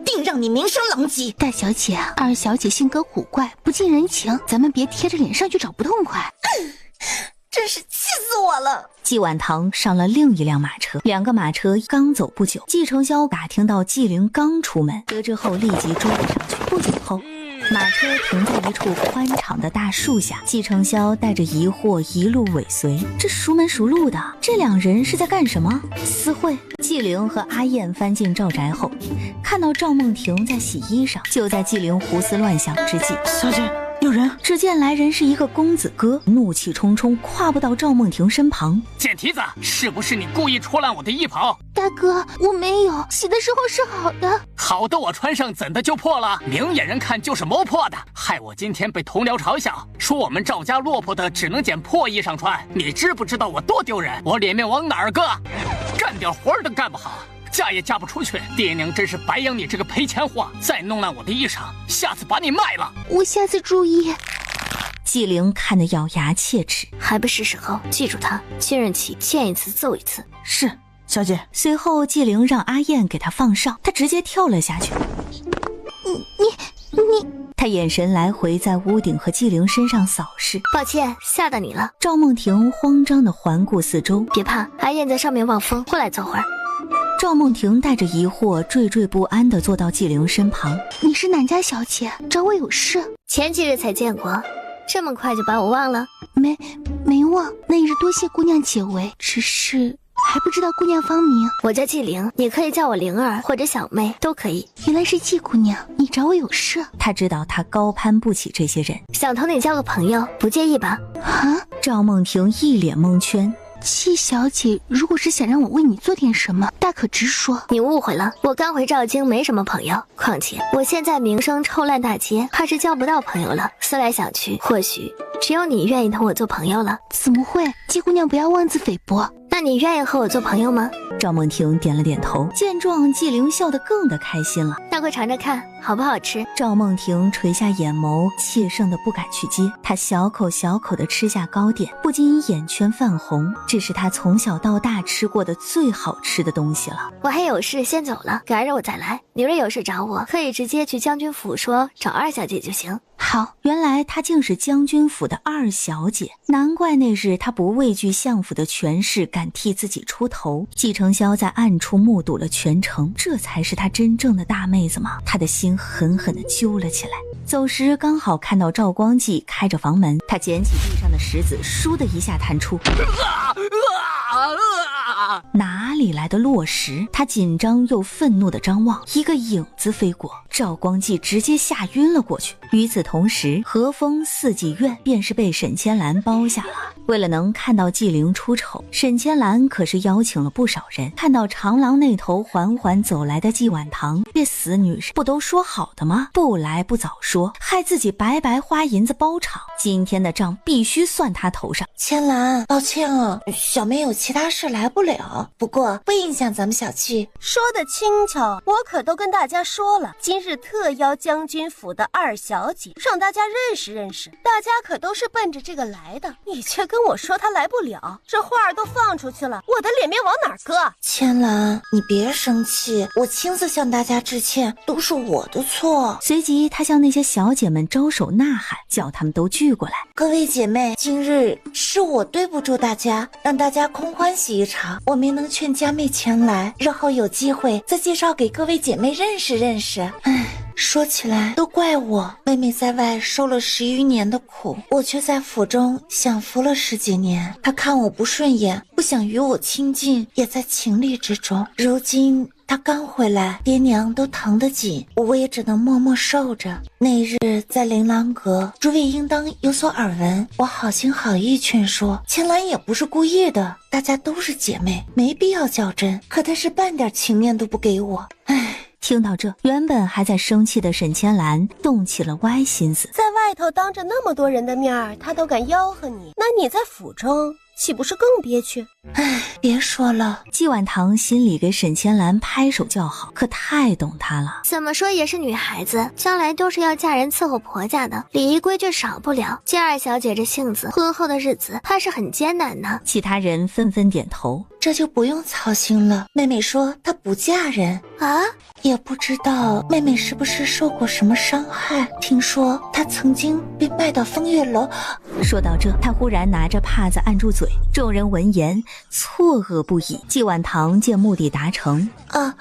定让你名声狼藉。大小姐，二小姐性格古怪，不近人情，咱们别贴着脸上去找不痛快。真是气死我了！季婉堂上了另一辆马车，两个马车刚走不久，季承霄打听到纪灵刚出门，得知后立即追了上去。不久后，马车停在一处宽敞的大树下，季承霄带着疑惑一路尾随。这熟门熟路的，这两人是在干什么？私会？纪灵和阿燕翻进赵宅后，看到赵梦婷在洗衣裳，就在纪灵胡思乱想之际，小姐，有人！只见来人是一个公子哥，怒气冲冲，跨不到赵梦婷身旁。贱蹄子，是不是你故意戳烂我的衣袍？大哥，我没有，洗的时候是好的。好的，我穿上怎的就破了？明眼人看就是磨破的，害我今天被同僚嘲笑，说我们赵家落魄的只能捡破衣裳穿。你知不知道我多丢人？我脸面往哪儿搁？干点活都干不好，嫁也嫁不出去，爹娘真是白养你这个赔钱货！再弄烂我的衣裳，下次把你卖了。我下次注意。纪灵看得咬牙切齿，还不是时候，记住他，确认起，见一次揍一次。是，小姐。随后纪灵让阿燕给他放哨，他直接跳了下去。他眼神来回在屋顶和纪灵身上扫视。抱歉，吓到你了。赵梦婷慌张地环顾四周，别怕，阿燕在上面望风，过来坐会儿。赵梦婷带着疑惑，惴惴不安地坐到纪灵身旁。你是哪家小姐？找我有事？前几日才见过，这么快就把我忘了？没忘，那也是多谢姑娘解围，只是还不知道姑娘芳名。我叫纪灵，你可以叫我灵儿或者小妹都可以。原来是纪姑娘，你找我有事？他知道他高攀不起这些人，想同你交个朋友，不介意吧？啊！赵梦婷一脸蒙圈。纪小姐，如果是想让我为你做点什么，大可直说。你误会了，我刚回赵京，没什么朋友。况且我现在名声臭烂大街，怕是交不到朋友了。思来想去，或许只有你愿意同我做朋友了。怎么会？纪姑娘不要妄自菲薄。那你愿意和我做朋友吗？赵梦婷点了点头。见状，纪灵笑得更的开心了。那快尝着看，好不好吃？赵梦婷垂下眼眸，怯生的不敢去接。她小口小口地吃下糕点，不禁眼圈泛红。这是她从小到大吃过的最好吃的东西了。我还有事先走了，改日我再来。你若有事找我，可以直接去将军府说找二小姐就行。好，原来她竟是将军府的二小姐，难怪那日她不畏惧相府的权势，敢替自己出头。季承霄在暗处目睹了全程，这才是她真正的大妹子吗？他的心狠狠地揪了起来。走时刚好看到赵光纪开着房门，他捡起地上的石子，倏的一下弹出。哪里来的落石？他紧张又愤怒地张望，一个影子飞过，赵光纪直接吓晕了过去。与此同时，和风四季院便是被沈千兰包下了。为了能看到纪灵出丑，沈千兰可是邀请了不少人。看到长廊那头缓缓走来的纪婉堂，这死女人不都说好的吗？不来不早说，害自己白白花银子包场，今天的账必须算他头上。千兰，抱歉啊，小妹有其他事来不了，不过不影响咱们小聚。说的轻巧，我可都跟大家说了，今日特邀将军府的二小姐，让大家认识认识，大家可都是奔着这个来的，你却跟我说她来不了，这话儿都放出去了，我的脸面往哪儿搁？千兰，你别生气，我亲自向大家致歉，都是我的错。随即他向那些小姐们招手呐喊，叫她们都聚过来。各位姐妹，今日是我对不住大家，让大家空欢喜一场，我没能劝佳妹前来，日后有机会再介绍给各位姐妹认识认识。唉，说起来都怪我，妹妹在外受了10余年的苦，我却在府中享福了10几年。她看我不顺眼，不想与我亲近，也在情理之中。如今他刚回来，爹娘都疼得紧，我也只能默默受着。那日在琳琅阁，诸位应当有所耳闻，我好心好意劝说，千兰也不是故意的，大家都是姐妹，没必要较真。可他是半点情面都不给我，唉。听到这，原本还在生气的沈千兰动起了歪心思。在外头当着那么多人的面儿，他都敢吆喝你，那你在府中岂不是更憋屈？唉，别说了。季婉堂心里给沈千兰拍手叫好，可太懂她了。怎么说也是女孩子，将来都是要嫁人伺候婆家的，礼仪规矩少不了。季二小姐这性子，婚后的日子怕是很艰难呢。其他人纷纷点头。这就不用操心了。妹妹说她不嫁人啊，也不知道妹妹是不是受过什么伤害。听说她曾经被卖到风月楼。说到这，她忽然拿着帕子按住嘴，众人闻言错愕不已。季婉堂见目的达成，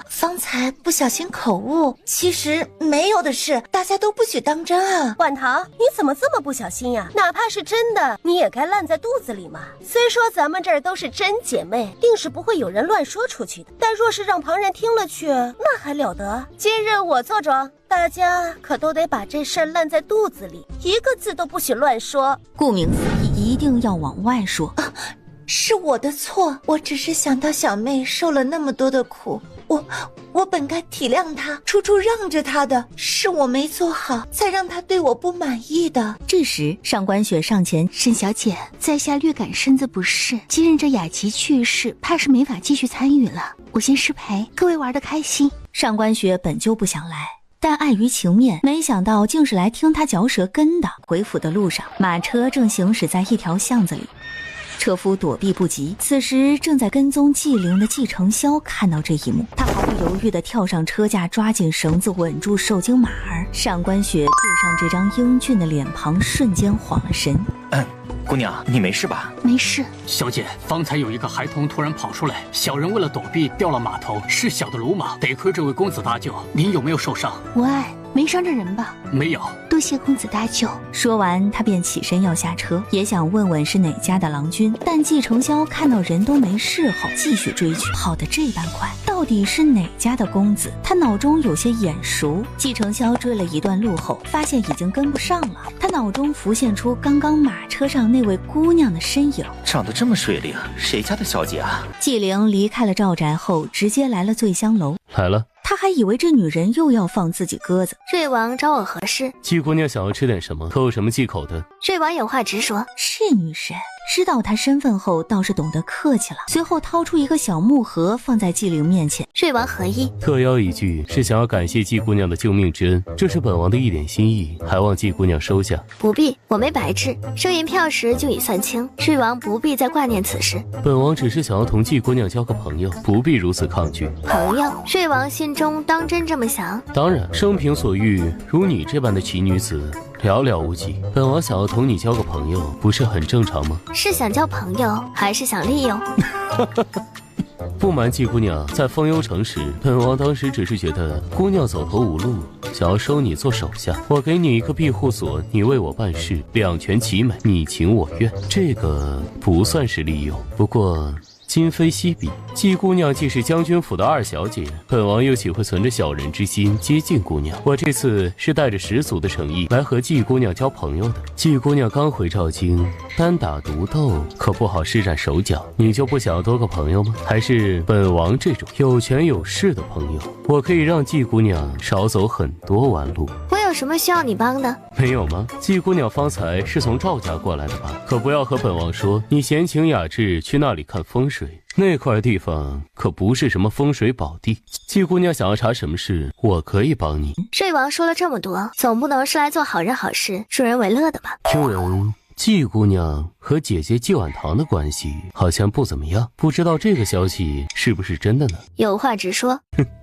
方才不小心口误，其实没有的事，大家都不许当真啊。婉堂，你怎么这么不小心呀？哪怕是真的，你也该烂在肚子里嘛。虽说咱们这儿都是真姐妹，定是不会有人乱说出去的，但若是让旁人听了去，那还了得？今日我做庄，大家可都得把这事儿烂在肚子里，一个字都不许乱说。顾名思义，一定要往外说。是我的错，我只是想到小妹受了那么多的苦，我本该体谅她，处处让着她的，是我没做好，才让她对我不满意的。这时上官雪上前，沈小姐，在下略感身子不适，今日这雅集去世，怕是没法继续参与了，我先失陪，各位玩得开心。上官雪本就不想来，但碍于情面，没想到竟是来听他嚼舌根的。回府的路上，马车正行驶在一条巷子里，车夫躲避不及。此时正在跟踪纪灵的季承霄看到这一幕，他毫不犹豫地跳上车架，抓紧绳子稳住受惊马儿。上官雪对上这张英俊的脸庞，瞬间晃了神。姑娘，你没事吧？没事。小姐，方才有一个孩童突然跑出来，小人为了躲避掉了马头，是小的鲁莽，得亏这位公子搭救。您有没有受伤？无碍，没伤着人吧？没有。多谢公子搭救。说完，他便起身要下车，也想问问是哪家的郎君。但季承霄看到人都没事后，继续追去，跑得这般快，到底是哪家的公子？他脑中有些眼熟。季承霄追了一段路后，发现已经跟不上了，他脑中浮现出刚刚马车上那位姑娘的身影。长得这么水灵，谁家的小姐啊？纪灵离开了赵宅后，直接来了醉香楼。来了。他还以为这女人又要放自己鸽子。瑞王找我何事？季姑娘想要吃点什么，可有什么忌口的？瑞王有话直说。是女神，知道她身份后倒是懂得客气了，随后掏出一个小木盒放在纪灵面前。瑞王何意？特邀一句，是想要感谢季姑娘的救命之恩，这是本王的一点心意，还望季姑娘收下。不必，我没白掷，收银票时就已算清，瑞王不必再挂念此事。本王只是想要同季姑娘交个朋友，不必如此抗拒。朋友？瑞王心中当真这么想？当然，生平所遇，如你这般的奇女子寥寥无几，本王想要同你交个朋友，不是很正常吗？是想交朋友，还是想利用？不瞒季姑娘，在风幽城时，本王当时只是觉得姑娘走投无路，想要收你做手下。我给你一个庇护所，你为我办事，两全其美，你情我愿，这个不算是利用。不过今非昔比，季姑娘既是将军府的二小姐，本王又岂会存着小人之心接近姑娘？我这次是带着十足的诚意来和季姑娘交朋友的。季姑娘刚回赵京，单打独斗可不好施展手脚，你就不想要多个朋友吗？还是本王这种有权有势的朋友，我可以让季姑娘少走很多弯路。我有什么需要你帮的？没有吗？季姑娘方才是从赵家过来的吧？可不要和本王说你闲情雅致去那里看风水，那块地方可不是什么风水宝地。季姑娘想要查什么事，我可以帮你。瑞王说了这么多，总不能是来做好人好事、助人为乐的吧？听闻季姑娘和姐姐季婉堂的关系好像不怎么样，不知道这个消息是不是真的呢？有话直说。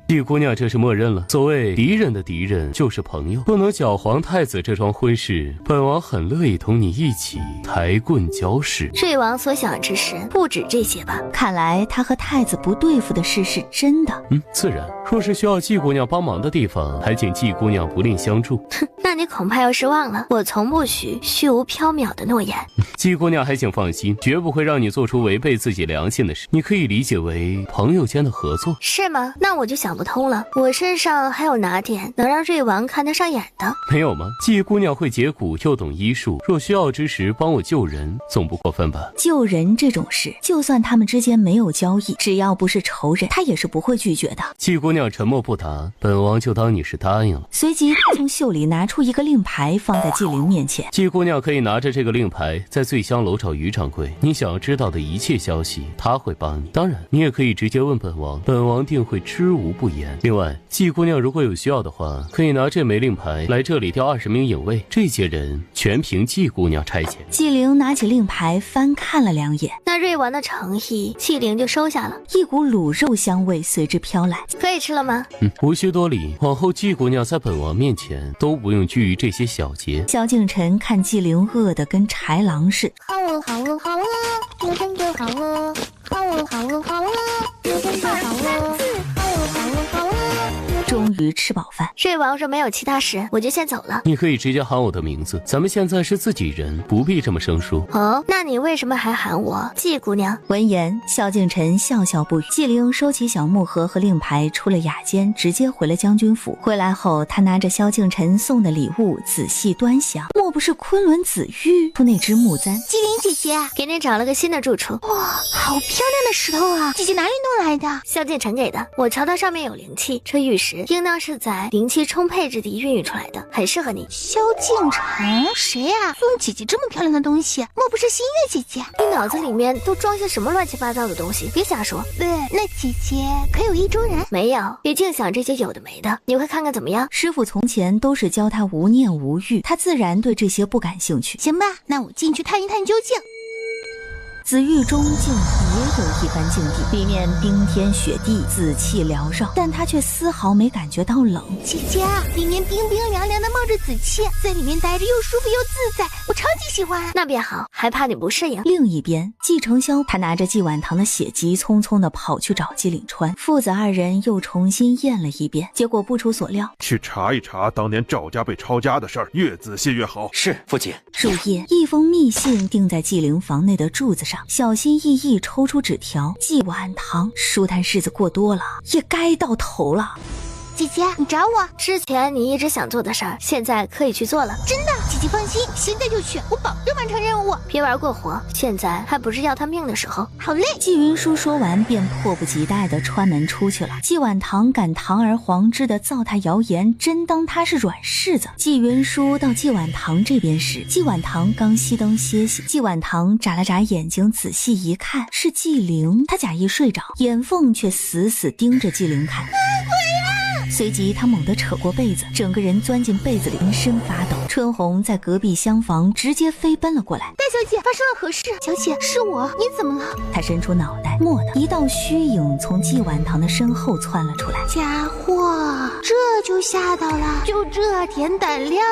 季姑娘这是默认了，所谓敌人的敌人就是朋友，不能搅黄太子这桩婚事，本王很乐意同你一起抬棍交势。瑞王所想之事不止这些吧？看来他和太子不对付的事是真的。自然，若是需要季姑娘帮忙的地方，还请季姑娘不吝相助。哼，那你恐怕要失望了，我从不许虚无缥缈的诺言。季姑娘还请放心，绝不会让你做出违背自己良心的事，你可以理解为朋友间的合作。是吗？那我就想不通了，我身上还有哪点能让瑞王看得上眼的？没有吗？季姑娘会解蛊又懂医术，若需要之时帮我救人，总不过分吧？救人这种事，就算他们之间没有交易，只要不是仇人，他也是不会拒绝的。季姑娘沉默不答，本王就当你是答应了。随即从袖里拿出一个令牌放在纪灵面前。季姑娘可以拿着这个令牌在醉香楼找于掌柜，你想要知道的一切消息他会帮你，当然你也可以直接问本王，本王定会知无不言。另外，季姑娘如果有需要的话，可以拿这枚令牌来这里调20名影卫，这些人全凭季姑娘差遣。纪灵拿起令牌翻看了2眼，那瑞王的诚意，纪灵就收下了。一股卤肉香味随之飘来。可以吃了吗？无需多礼，往后季姑娘在本王面前都不用拘于这些小节。萧敬腾看纪灵饿得跟豺狼似的。好饿好饿好饿，有点就好饿，好饿好饿好饿，有点就好饿，好饿好饿好饿。终于吃饱饭，瑞王若没有其他事，我就先走了。你可以直接喊我的名字，咱们现在是自己人，不必这么生疏。哦，那你为什么还喊我季姑娘？闻言，萧敬腾笑笑不语。纪灵收起小木盒和令牌，出了雅间，直接回了将军府。回来后，他拿着萧敬腾送的礼物仔细端详，莫不是昆仑紫玉出那只木簪？纪灵姐姐，给你找了个新的住处。哇，好漂亮的石头啊！姐姐哪里弄来的？萧敬腾给的，我瞧到上面有灵气，这玉石应当是在灵气充沛之地孕育出来的，很适合你。萧敬腾，谁呀？送姐姐这么漂亮的东西，莫不是新月姐姐？你脑子里面都装些什么乱七八糟的东西？别瞎说。对，那姐姐可有意中人？没有，别净想这些有的没的。你会看看怎么样？师傅从前都是教他无念无欲，他自然对这些不感兴趣。行吧，那我进去探一探究竟。紫玉中竟别有一番境地，里面冰天雪地，紫气缭绕，但他却丝毫没感觉到冷。姐姐，里面冰冰凉凉的，冒着紫气，在里面待着又舒服又自在，我超级喜欢。那便好，还怕你不适应。另一边，季承霄他拿着季婉堂的血急匆匆地跑去找季岭川，父子二人又重新验了一遍，结果不出所料，去查一查当年赵家被抄家的事儿，越仔细越好。是，父亲。入夜，一封密信钉在季灵房内的柱子上，小心翼翼抽出纸条，季婉堂，舒坦日子过多了，也该到头了。姐姐，你找我？之前你一直想做的事儿，现在可以去做了。真的？姐姐放心，现在就去，我保证完成任务。别玩过火，现在还不是要他命的时候。好嘞。季云舒说完，便迫不及待地穿门出去了。季婉堂敢堂而皇之的造他谣言，真当他是软柿子。季云舒到季婉堂这边时，季婉堂刚熄灯歇息。季婉堂眨了眨眼睛，仔细一看，是季灵。他假意睡着，眼缝却死死盯着季灵看。随即他猛地扯过被子，整个人钻进被子里，浑身发抖。春红在隔壁厢房直接飞奔了过来。大小姐，发生了何事？小姐，是我，你怎么了？他伸出脑袋，蓦地一道虚影从季婉堂的身后窜了出来。家伙，这就吓到了，就这点胆量？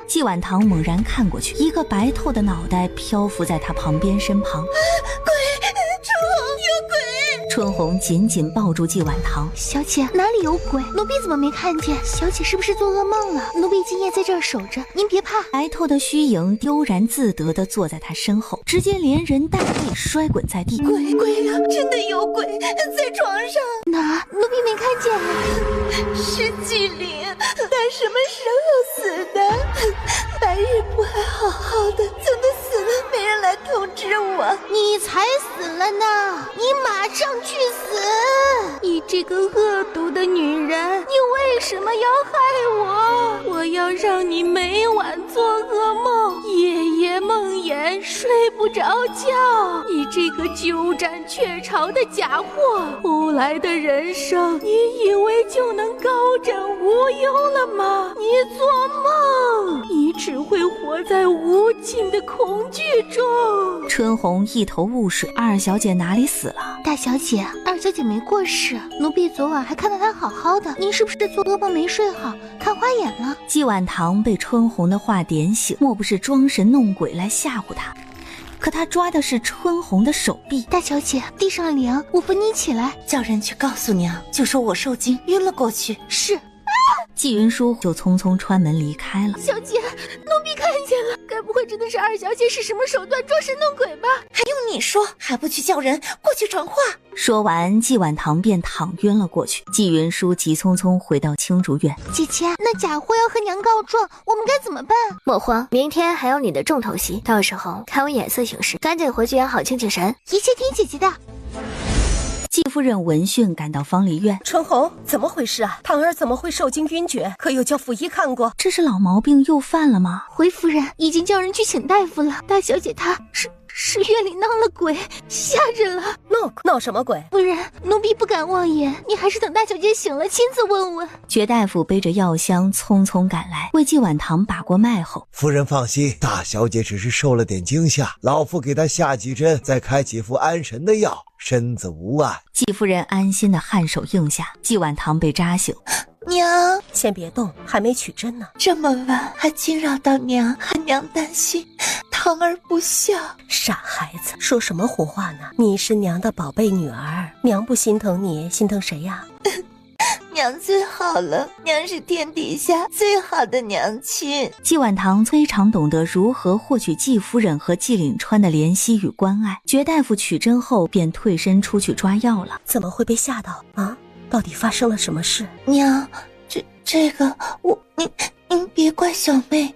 季婉堂猛然看过去，一个白透的脑袋漂浮在他旁边身旁。鬼！春红，有鬼！春红紧紧抱住季婉堂。小姐，哪里有鬼？奴婢怎么没看见？小姐是不是做噩梦了？奴婢今夜在这儿守着，您别怕。白透的虚影悠然自得地坐在他身后，直接连人带地摔滚在地。鬼呀！真的有鬼在床上。哪？奴婢没看见啊。是季灵，他什么时候死的？白日不还好好的，怎的死了没人来通知我？你才死了呢！你马上去死！你这个恶毒的女人，你为什么要害我？我要让你每晚做噩梦，夜夜梦魇，睡不着觉。你这个鸠占鹊巢的假货，后来的人生，你以为就能高枕无忧了吗？你做梦，你只会活在无尽的恐惧中。春红一头雾水，二小姐哪里死了？大小姐，二小姐没过世，奴婢昨晚还看到她好好的。您是不是做噩梦没睡好，看花眼了？季婉堂被春红的话点醒，莫不是装神弄鬼来吓唬她？可他抓的是春红的手臂。大小姐，地上凉，我扶你起来。叫人去告诉娘，就说我受惊晕了过去。是。季云舒就匆匆穿门离开了。小姐，奴婢看见了，该不会真的是二小姐使什么手段装神弄鬼吧？还用你说？还不去叫人过去传话？说完，季婉堂便躺晕了过去。季云舒急匆匆回到青竹院。姐姐，那假货要和娘告状，我们该怎么办？莫慌，明天还有你的重头戏，到时候看我眼色行事，赶紧回去养好清气神。一切听姐姐的。季夫人闻讯赶到芳梨院。春红，怎么回事啊？堂儿怎么会受惊晕厥？可有叫府医看过？这是老毛病又犯了吗？回夫人，已经叫人去请大夫了。大小姐她是院里闹了鬼，吓着了。闹什么鬼？夫人，奴婢不敢妄言，你还是等大小姐醒了亲自问问。绝大夫背着药箱匆匆赶来，为季婉堂把过脉后，夫人放心，大小姐只是受了点惊吓，老夫给她下几针，再开几副安神的药，身子无碍。季夫人安心的颔首应下。季婉堂被扎醒。娘，先别动，还没取针呢。这么晚还惊扰到娘，害娘担心，堂儿不孝。傻孩子，说什么胡话呢？你是娘的宝贝女儿，娘不心疼你，心疼谁呀？娘最好了，娘是天底下最好的娘亲。季婉堂非常懂得如何获取季夫人和季岭川的怜惜与关爱。绝大夫取针后便退身出去抓药了。怎么会被吓到啊？到底发生了什么事？娘，这个您别怪小妹，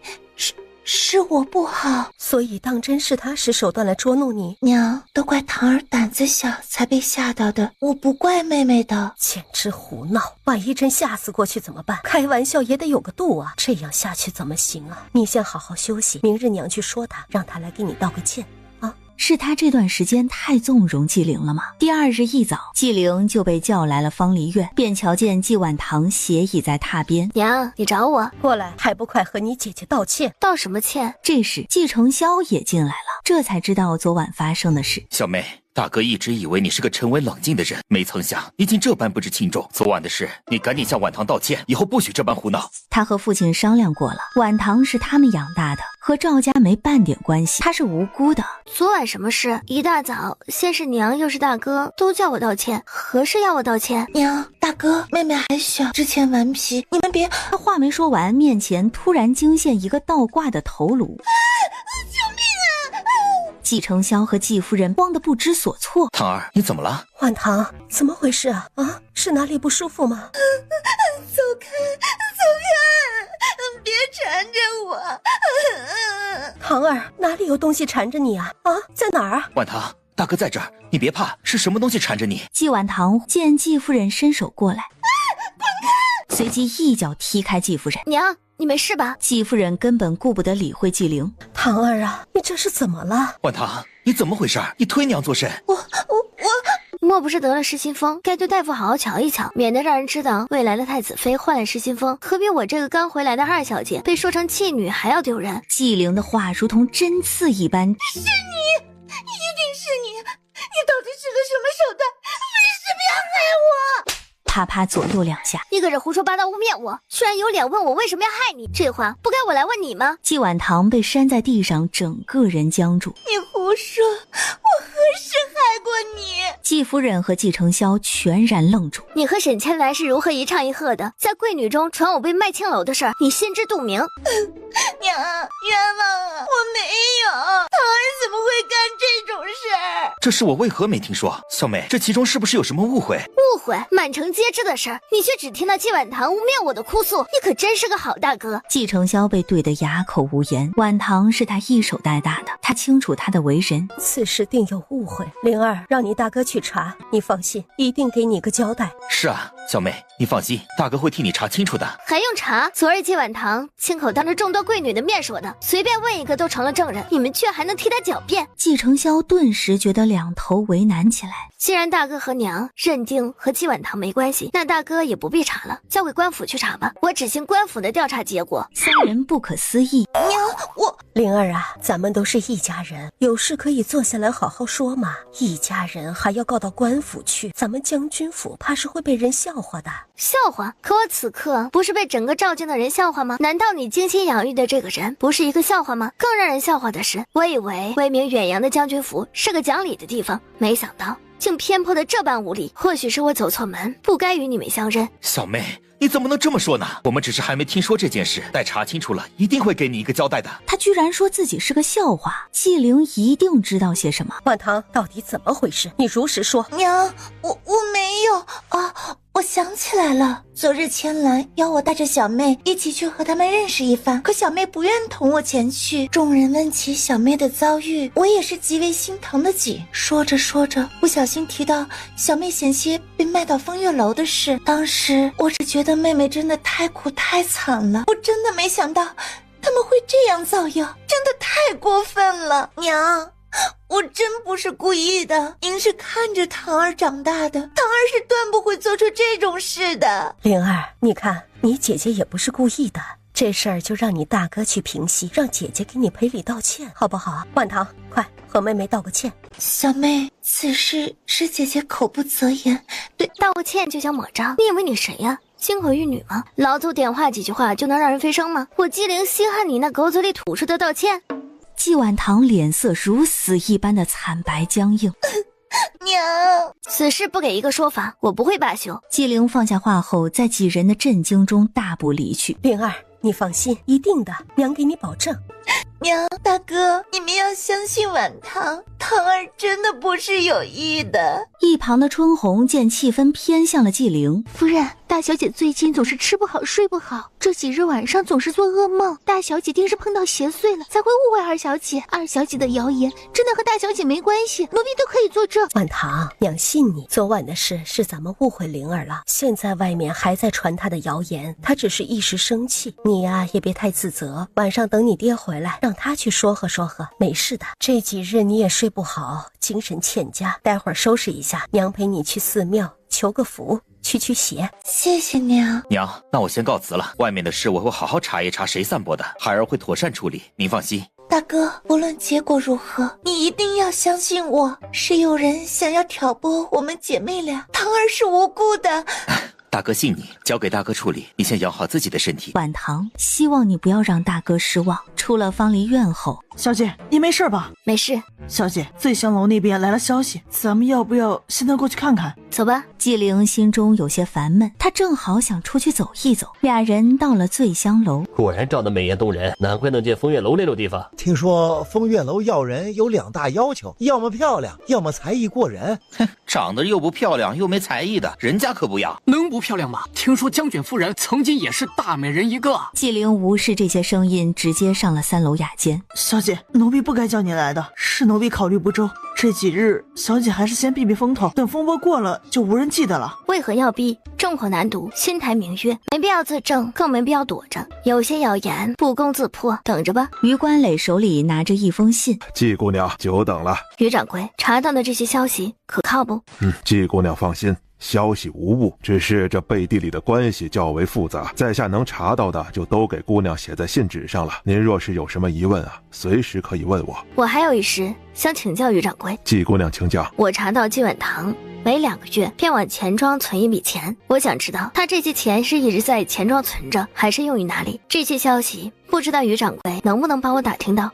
是我不好。所以当真是他使手段来捉弄你？娘，都怪堂儿胆子小才被吓到的，我不怪妹妹的。简直胡闹！万一真吓死过去怎么办？开玩笑也得有个度啊，这样下去怎么行啊？你先好好休息，明日娘去说他，让他来给你道个歉。是他这段时间太纵容季灵了吗？第二日一早，季灵就被叫来了芳梨院，便瞧见季婉堂斜倚在榻边。娘，你找我？过来，还不快和你姐姐道歉？道什么歉？这时季承霄也进来了。这才知道昨晚发生的事。小妹，大哥一直以为你是个沉稳冷静的人，没曾想你竟这般不知轻重。昨晚的事，你赶紧向晚堂道歉，以后不许这般胡闹。他和父亲商量过了，晚堂是他们养大的，和赵家没半点关系，他是无辜的。昨晚什么事？一大早，先是娘又是大哥，都叫我道歉。何事要我道歉？娘，大哥，妹妹还小，之前顽皮，你们别……他话没说完，面前突然惊现一个倒挂的头颅。救命啊！季承霄和季夫人慌得不知所措。堂儿，你怎么了？晚堂，怎么回事啊？啊，是哪里不舒服吗？走开，走开，别缠着我。堂儿，哪里有东西缠着你啊？啊，在哪儿啊？晚堂，大哥在这儿，你别怕，是什么东西缠着你？季晚堂见季夫人伸手过来，随即一脚踢开季夫人。娘，你没事吧？季夫人根本顾不得理会季灵。堂儿啊，你这是怎么了？晚堂，你怎么回事？你推娘做甚？我莫不是得了失心疯？该对大夫好好瞧一瞧，免得让人知道未来的太子妃患了失心疯，可比我这个刚回来的二小姐被说成弃女还要丢人。季灵的话如同针刺一般。是你，一定是你，你到底是个什么手段？为什么要害我？啪啪左右两下，你搁这胡说八道污蔑我，居然有脸问我为什么要害你？这话不该我来问你吗？季晚堂被扇在地上，整个人僵住。你胡说，我何时害过你？季夫人和季承霄全然愣住。你和沈千来是如何一唱一和的？在贵女中传我被卖青楼的事儿，你心知肚明。娘，冤枉啊！我没有，堂儿怎么会干这种事儿？这事我为何没听说？小妹，这其中是不是有什么误会？误会？满城皆知的事儿，你却只听到季晚堂污蔑我的哭诉，你可真是个好大哥。季承霄被对得哑口无言。晚堂是他一手带大的，他清楚他的为人。此事定有误会，灵儿，让你大哥去查，你放心，一定给你个交代。是啊，小妹，你放心，大哥会替你查清楚的。还用查？昨日季晚堂亲口当着众多贵女的面说的，随便问一个都成了证人，你们却还能替他狡辩。季承霄顿时觉得两头为难起来。既然大哥和娘认定和季晚堂没关系，那大哥也不必查了，交给官府去查吧，我只信官府的调查结果。三人不可思议。娘，我灵儿啊，咱们都是一家人，有事可以坐下来好好说嘛。一家人还要告到官府去，咱们将军府怕是会被人笑话的。笑话？可我此刻不是被整个赵境的人笑话吗？难道你精心养育的这个人不是一个笑话吗？更让人笑话的是，我以为威名远扬的将军府是个讲理的地方，没想到竟偏颇的这般无礼。或许是我走错门，不该与你们相认。小妹，你怎么能这么说呢？我们只是还没听说这件事，待查清楚了，一定会给你一个交代的。他居然说自己是个笑话，季灵一定知道些什么。晚堂，到底怎么回事？你如实说。娘，我没有啊。我想起来了，昨日千兰邀我带着小妹一起去和他们认识一番，可小妹不愿同我前去。众人问起小妹的遭遇，我也是极为心疼的紧。说着说着，不小心提到小妹险些被卖到风月楼的事。当时我只觉得妹妹真的太苦太惨了，我真的没想到他们会这样造谣，真的太过分了。娘，我真不是故意的，您是看着堂儿长大的，堂儿是断不会做出这种事的。灵儿，你看，你姐姐也不是故意的，这事儿就让你大哥去平息，让姐姐给你赔礼道歉，好不好？晚堂，快和妹妹道个歉。小妹，此事是姐姐口不择言，对，道个歉就想抹账？你以为你谁呀？金河玉女吗？老祖点化几句话就能让人飞升吗？我姬灵稀罕你那狗嘴里吐出的道歉？季晚堂脸色如死一般的惨白僵硬。娘，此事不给一个说法，我不会罢休。季灵放下话后，在几人的震惊中大步离去。灵儿，你放心，一定的，娘给你保证。娘，大哥，你们要相信晚堂，堂儿真的不是有意的。一旁的春红见气氛偏向了季灵，夫人，大小姐最近总是吃不好睡不好，这几日晚上总是做噩梦，大小姐定是碰到邪祟了，才会误会二小姐。二小姐的谣言真的和大小姐没关系，奴婢都可以作证。晚堂，娘信你，昨晚的事是咱们误会灵儿了，现在外面还在传她的谣言，她只是一时生气，你呀也别太自责，晚上等你爹回来，让他去说和说和，没事的。这几日你也睡不好，精神欠佳，待会儿收拾一下，娘陪你去寺庙求个福，驱邪。谢谢娘。娘，那我先告辞了，外面的事我会好好查一查谁散播的，孩儿会妥善处理，您放心。大哥，无论结果如何，你一定要相信我，是有人想要挑拨我们姐妹俩，唐儿是无辜的。大哥信你，交给大哥处理，你先养好自己的身体。晚唐，希望你不要让大哥失望。出了芳梨院后，小姐，你没事吧？没事。小姐，醉香楼那边来了消息，咱们要不要现在过去看看？走吧。纪灵心中有些烦闷，她正好想出去走一走。俩人到了醉香楼，果然长得美艳动人，难怪能见风月楼那种地方。听说风月楼要人有2大要求，要么漂亮，要么才艺过人。哼，长得又不漂亮又没才艺的，人家可不要。能不漂亮吗？听说将军夫人曾经也是大美人一个。纪灵无视这些声音，直接上了3楼雅间。小姐，奴婢不该叫你来的，是奴婢考虑不周。这几日，小姐还是先避避风头，等风波过了，就无人记得了。为何要避？众口难读，新台明月，没必要自证，更没必要躲着。有些谣言不攻自破，等着吧。于关磊手里拿着一封信。季姑娘，久等了。于掌柜，查到的这些消息可靠不？季姑娘放心。消息无误，只是这背地里的关系较为复杂，在下能查到的就都给姑娘写在信纸上了。您若是有什么疑问啊，随时可以问我。我还有一事想请教于掌柜。季姑娘请讲。我查到季晚堂每2个月便往钱庄存一笔钱，我想知道他这些钱是一直在钱庄存着，还是用于哪里？这些消息不知道于掌柜能不能帮我打听到？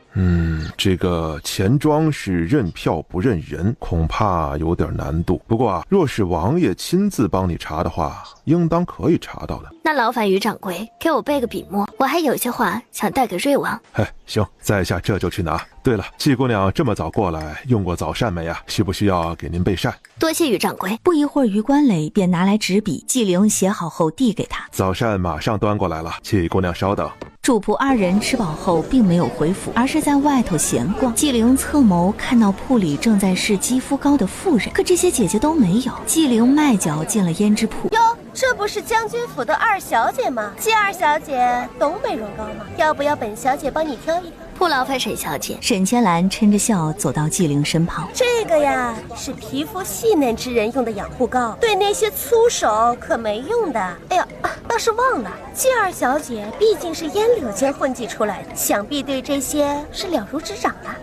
这个钱庄是认票不认人，恐怕有点难度。不过若是王爷亲自帮你查的话，应当可以查到的。那劳烦于掌柜给我备个笔墨，我还有些话想带给瑞王。行，在下这就去拿。对了，季姑娘这么早过来，用过早膳没呀？需不需要给您备膳？多谢于掌柜。不一会儿，于关磊便拿来纸笔，纪灵写好后递给他。早膳马上端过来了，季姑娘稍等。主仆2人吃饱后并没有回府，而是在外头闲逛。纪灵侧眸看到铺里正在试肌肤膏的妇人，可这些姐姐都没有。纪灵迈脚进了胭脂铺。哟，这不是将军府的2小姐吗？季2小姐懂美容膏吗？要不要本小姐帮你挑一挑？不劳烦沈小姐。沈千兰嗔着笑走到纪灵身旁。这个呀，是皮肤细嫩之人用的养护膏，对那些粗手可没用的。哎呀，倒是忘了，季2小姐毕竟是烟柳间混迹出来的，想必对这些是了如指掌了。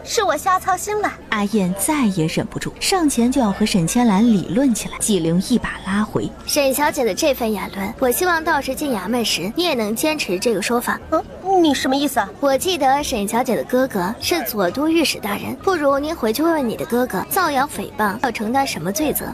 是我瞎操心了。阿燕再也忍不住，上前就要和沈千兰理论起来。纪灵一把拉回。沈小姐的这番言论，我希望到时进衙门时你也能坚持这个说法。你什么意思啊？我记得沈小姐的哥哥是左都御史大人，不如您回去问问你的哥哥，造谣诽谤要承担什么罪责。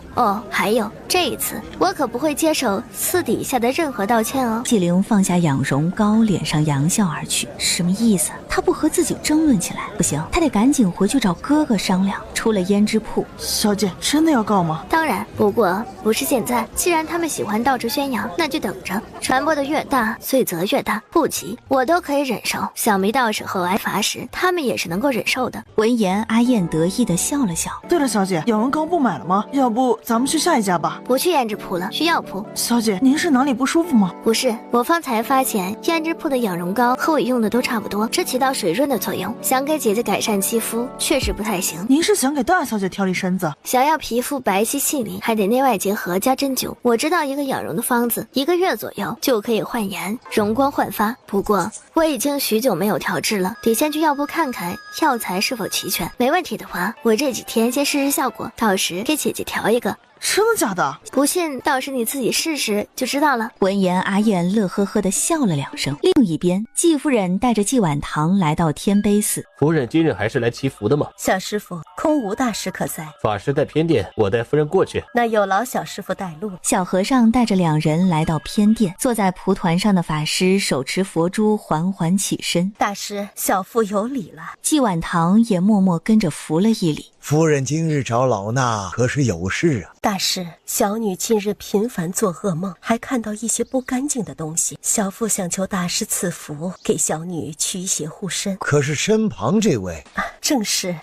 还有这一次我可不会接受私底下的任何道歉哦。纪灵放下养容膏，脸上扬笑而去。什么意思？他不和自己争论起来，不行，他得赶紧回去找哥哥商量。出了胭脂铺，小姐真的要告吗？当然，不过不是现在。既然他们喜欢到处宣扬，那就等着，传播的越大，罪责越大。不急，我都可以忍受。小迷到时候挨罚时，他们也是能够忍受的。闻言，阿燕得意地笑了笑。对了，小姐，养容膏不买了吗？要不咱们去下一家吧？不去胭脂铺了，去药铺。小姐，您是哪里不舒服吗？不是，我方才发现胭脂铺的养容膏和我用的都差不多，只起到水润的作用。想给姐姐改善肌肤，确实不太行。您是想给大小姐调理身子？想要皮肤白皙细腻，还得内外结合加针灸。我知道一个养容的方子，1个月左右就可以焕颜、容光焕发。不过我已经许久没有调制了，得先去药铺看看药材是否齐全。没问题的话，我这几天先试试效果，到时给姐姐调一个。真的假的？不信，到时你自己试试就知道了。闻言，阿燕乐呵呵地笑了2声。另一边，季夫人带着季晚堂来到天悲寺。夫人今日还是来祈福的吗？小师傅，空无大师可在。法师在偏殿，我带夫人过去。那有劳小师傅带路。小和尚带着2人来到偏殿，坐在蒲团上的法师手持佛珠，缓缓起身。大师，小妇有礼了。季晚堂也默默跟着扶了一礼。夫人今日找老衲可是有事啊？大师，小女近日频繁做噩梦，还看到一些不干净的东西，小妇想求大师赐福，给小女驱邪护身。可是身旁这位正是。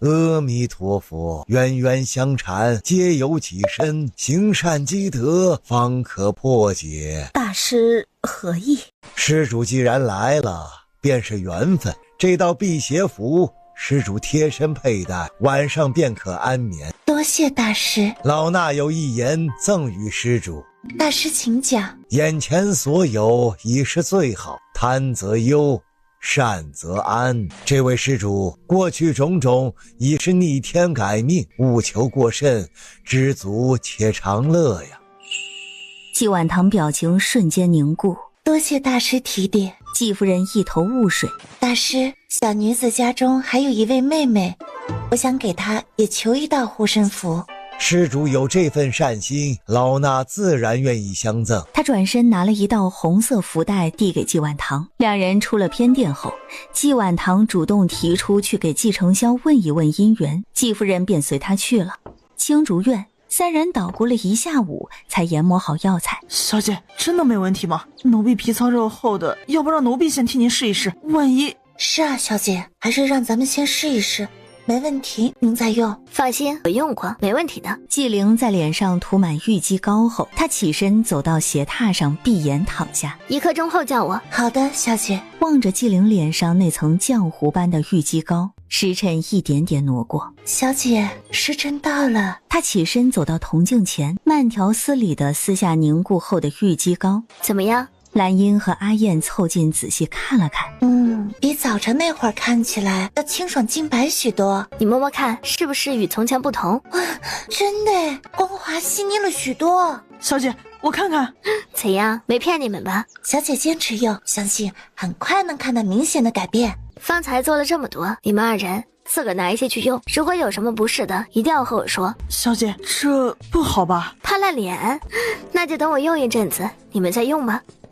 阿弥陀佛，冤冤相缠，皆有己身，行善积德，方可破解。大师何意？施主既然来了，便是缘分。这道辟邪符，施主贴身佩戴，晚上便可安眠。多谢大师。老衲有一言赠与施主。大师请讲。眼前所有已是最好，贪则忧，善则安。这位施主，过去种种已是逆天改命，务求过甚，知足且常乐呀。季婉堂表情瞬间凝固，多谢大师提点。季夫人一头雾水。大师，小女子家中还有一位妹妹，我想给她也求一道护身符。施主有这份善心，老衲自然愿意相赠。他转身拿了一道红色福袋递给季婉堂。两人出了偏殿后，季婉堂主动提出去给季承霄问一问姻缘，季夫人便随他去了。青竹院三人捣鼓了一下午，才研磨好药材。小姐，真的没问题吗？奴婢皮糙肉厚的，要不让奴婢先替您试一试，万一……是啊，小姐，还是让咱们先试一试。没问题，您再用。放心，我用过，没问题的。季灵在脸上涂满玉肌膏后，她起身走到斜榻上，闭眼躺下。1刻钟后叫我。好的，小姐。望着季灵脸上那层浆糊般的玉肌膏，时辰一点点挪过。小姐，时辰到了。她起身走到铜镜前，慢条斯理地撕下凝固后的玉肌膏。怎么样？兰英和阿燕凑近仔细看了看，比早晨那会儿看起来要清爽净白许多。你摸摸看，是不是与从前不同？哇，真的，光滑细腻了许多。小姐，我看看。怎样？没骗你们吧？小姐坚持用，相信很快能看到明显的改变。方才做了这么多，你们2人自个拿一些去用，如果有什么不适的，一定要和我说。小姐，这不好吧？怕烂脸？那就等我用一阵子，你们再用吧。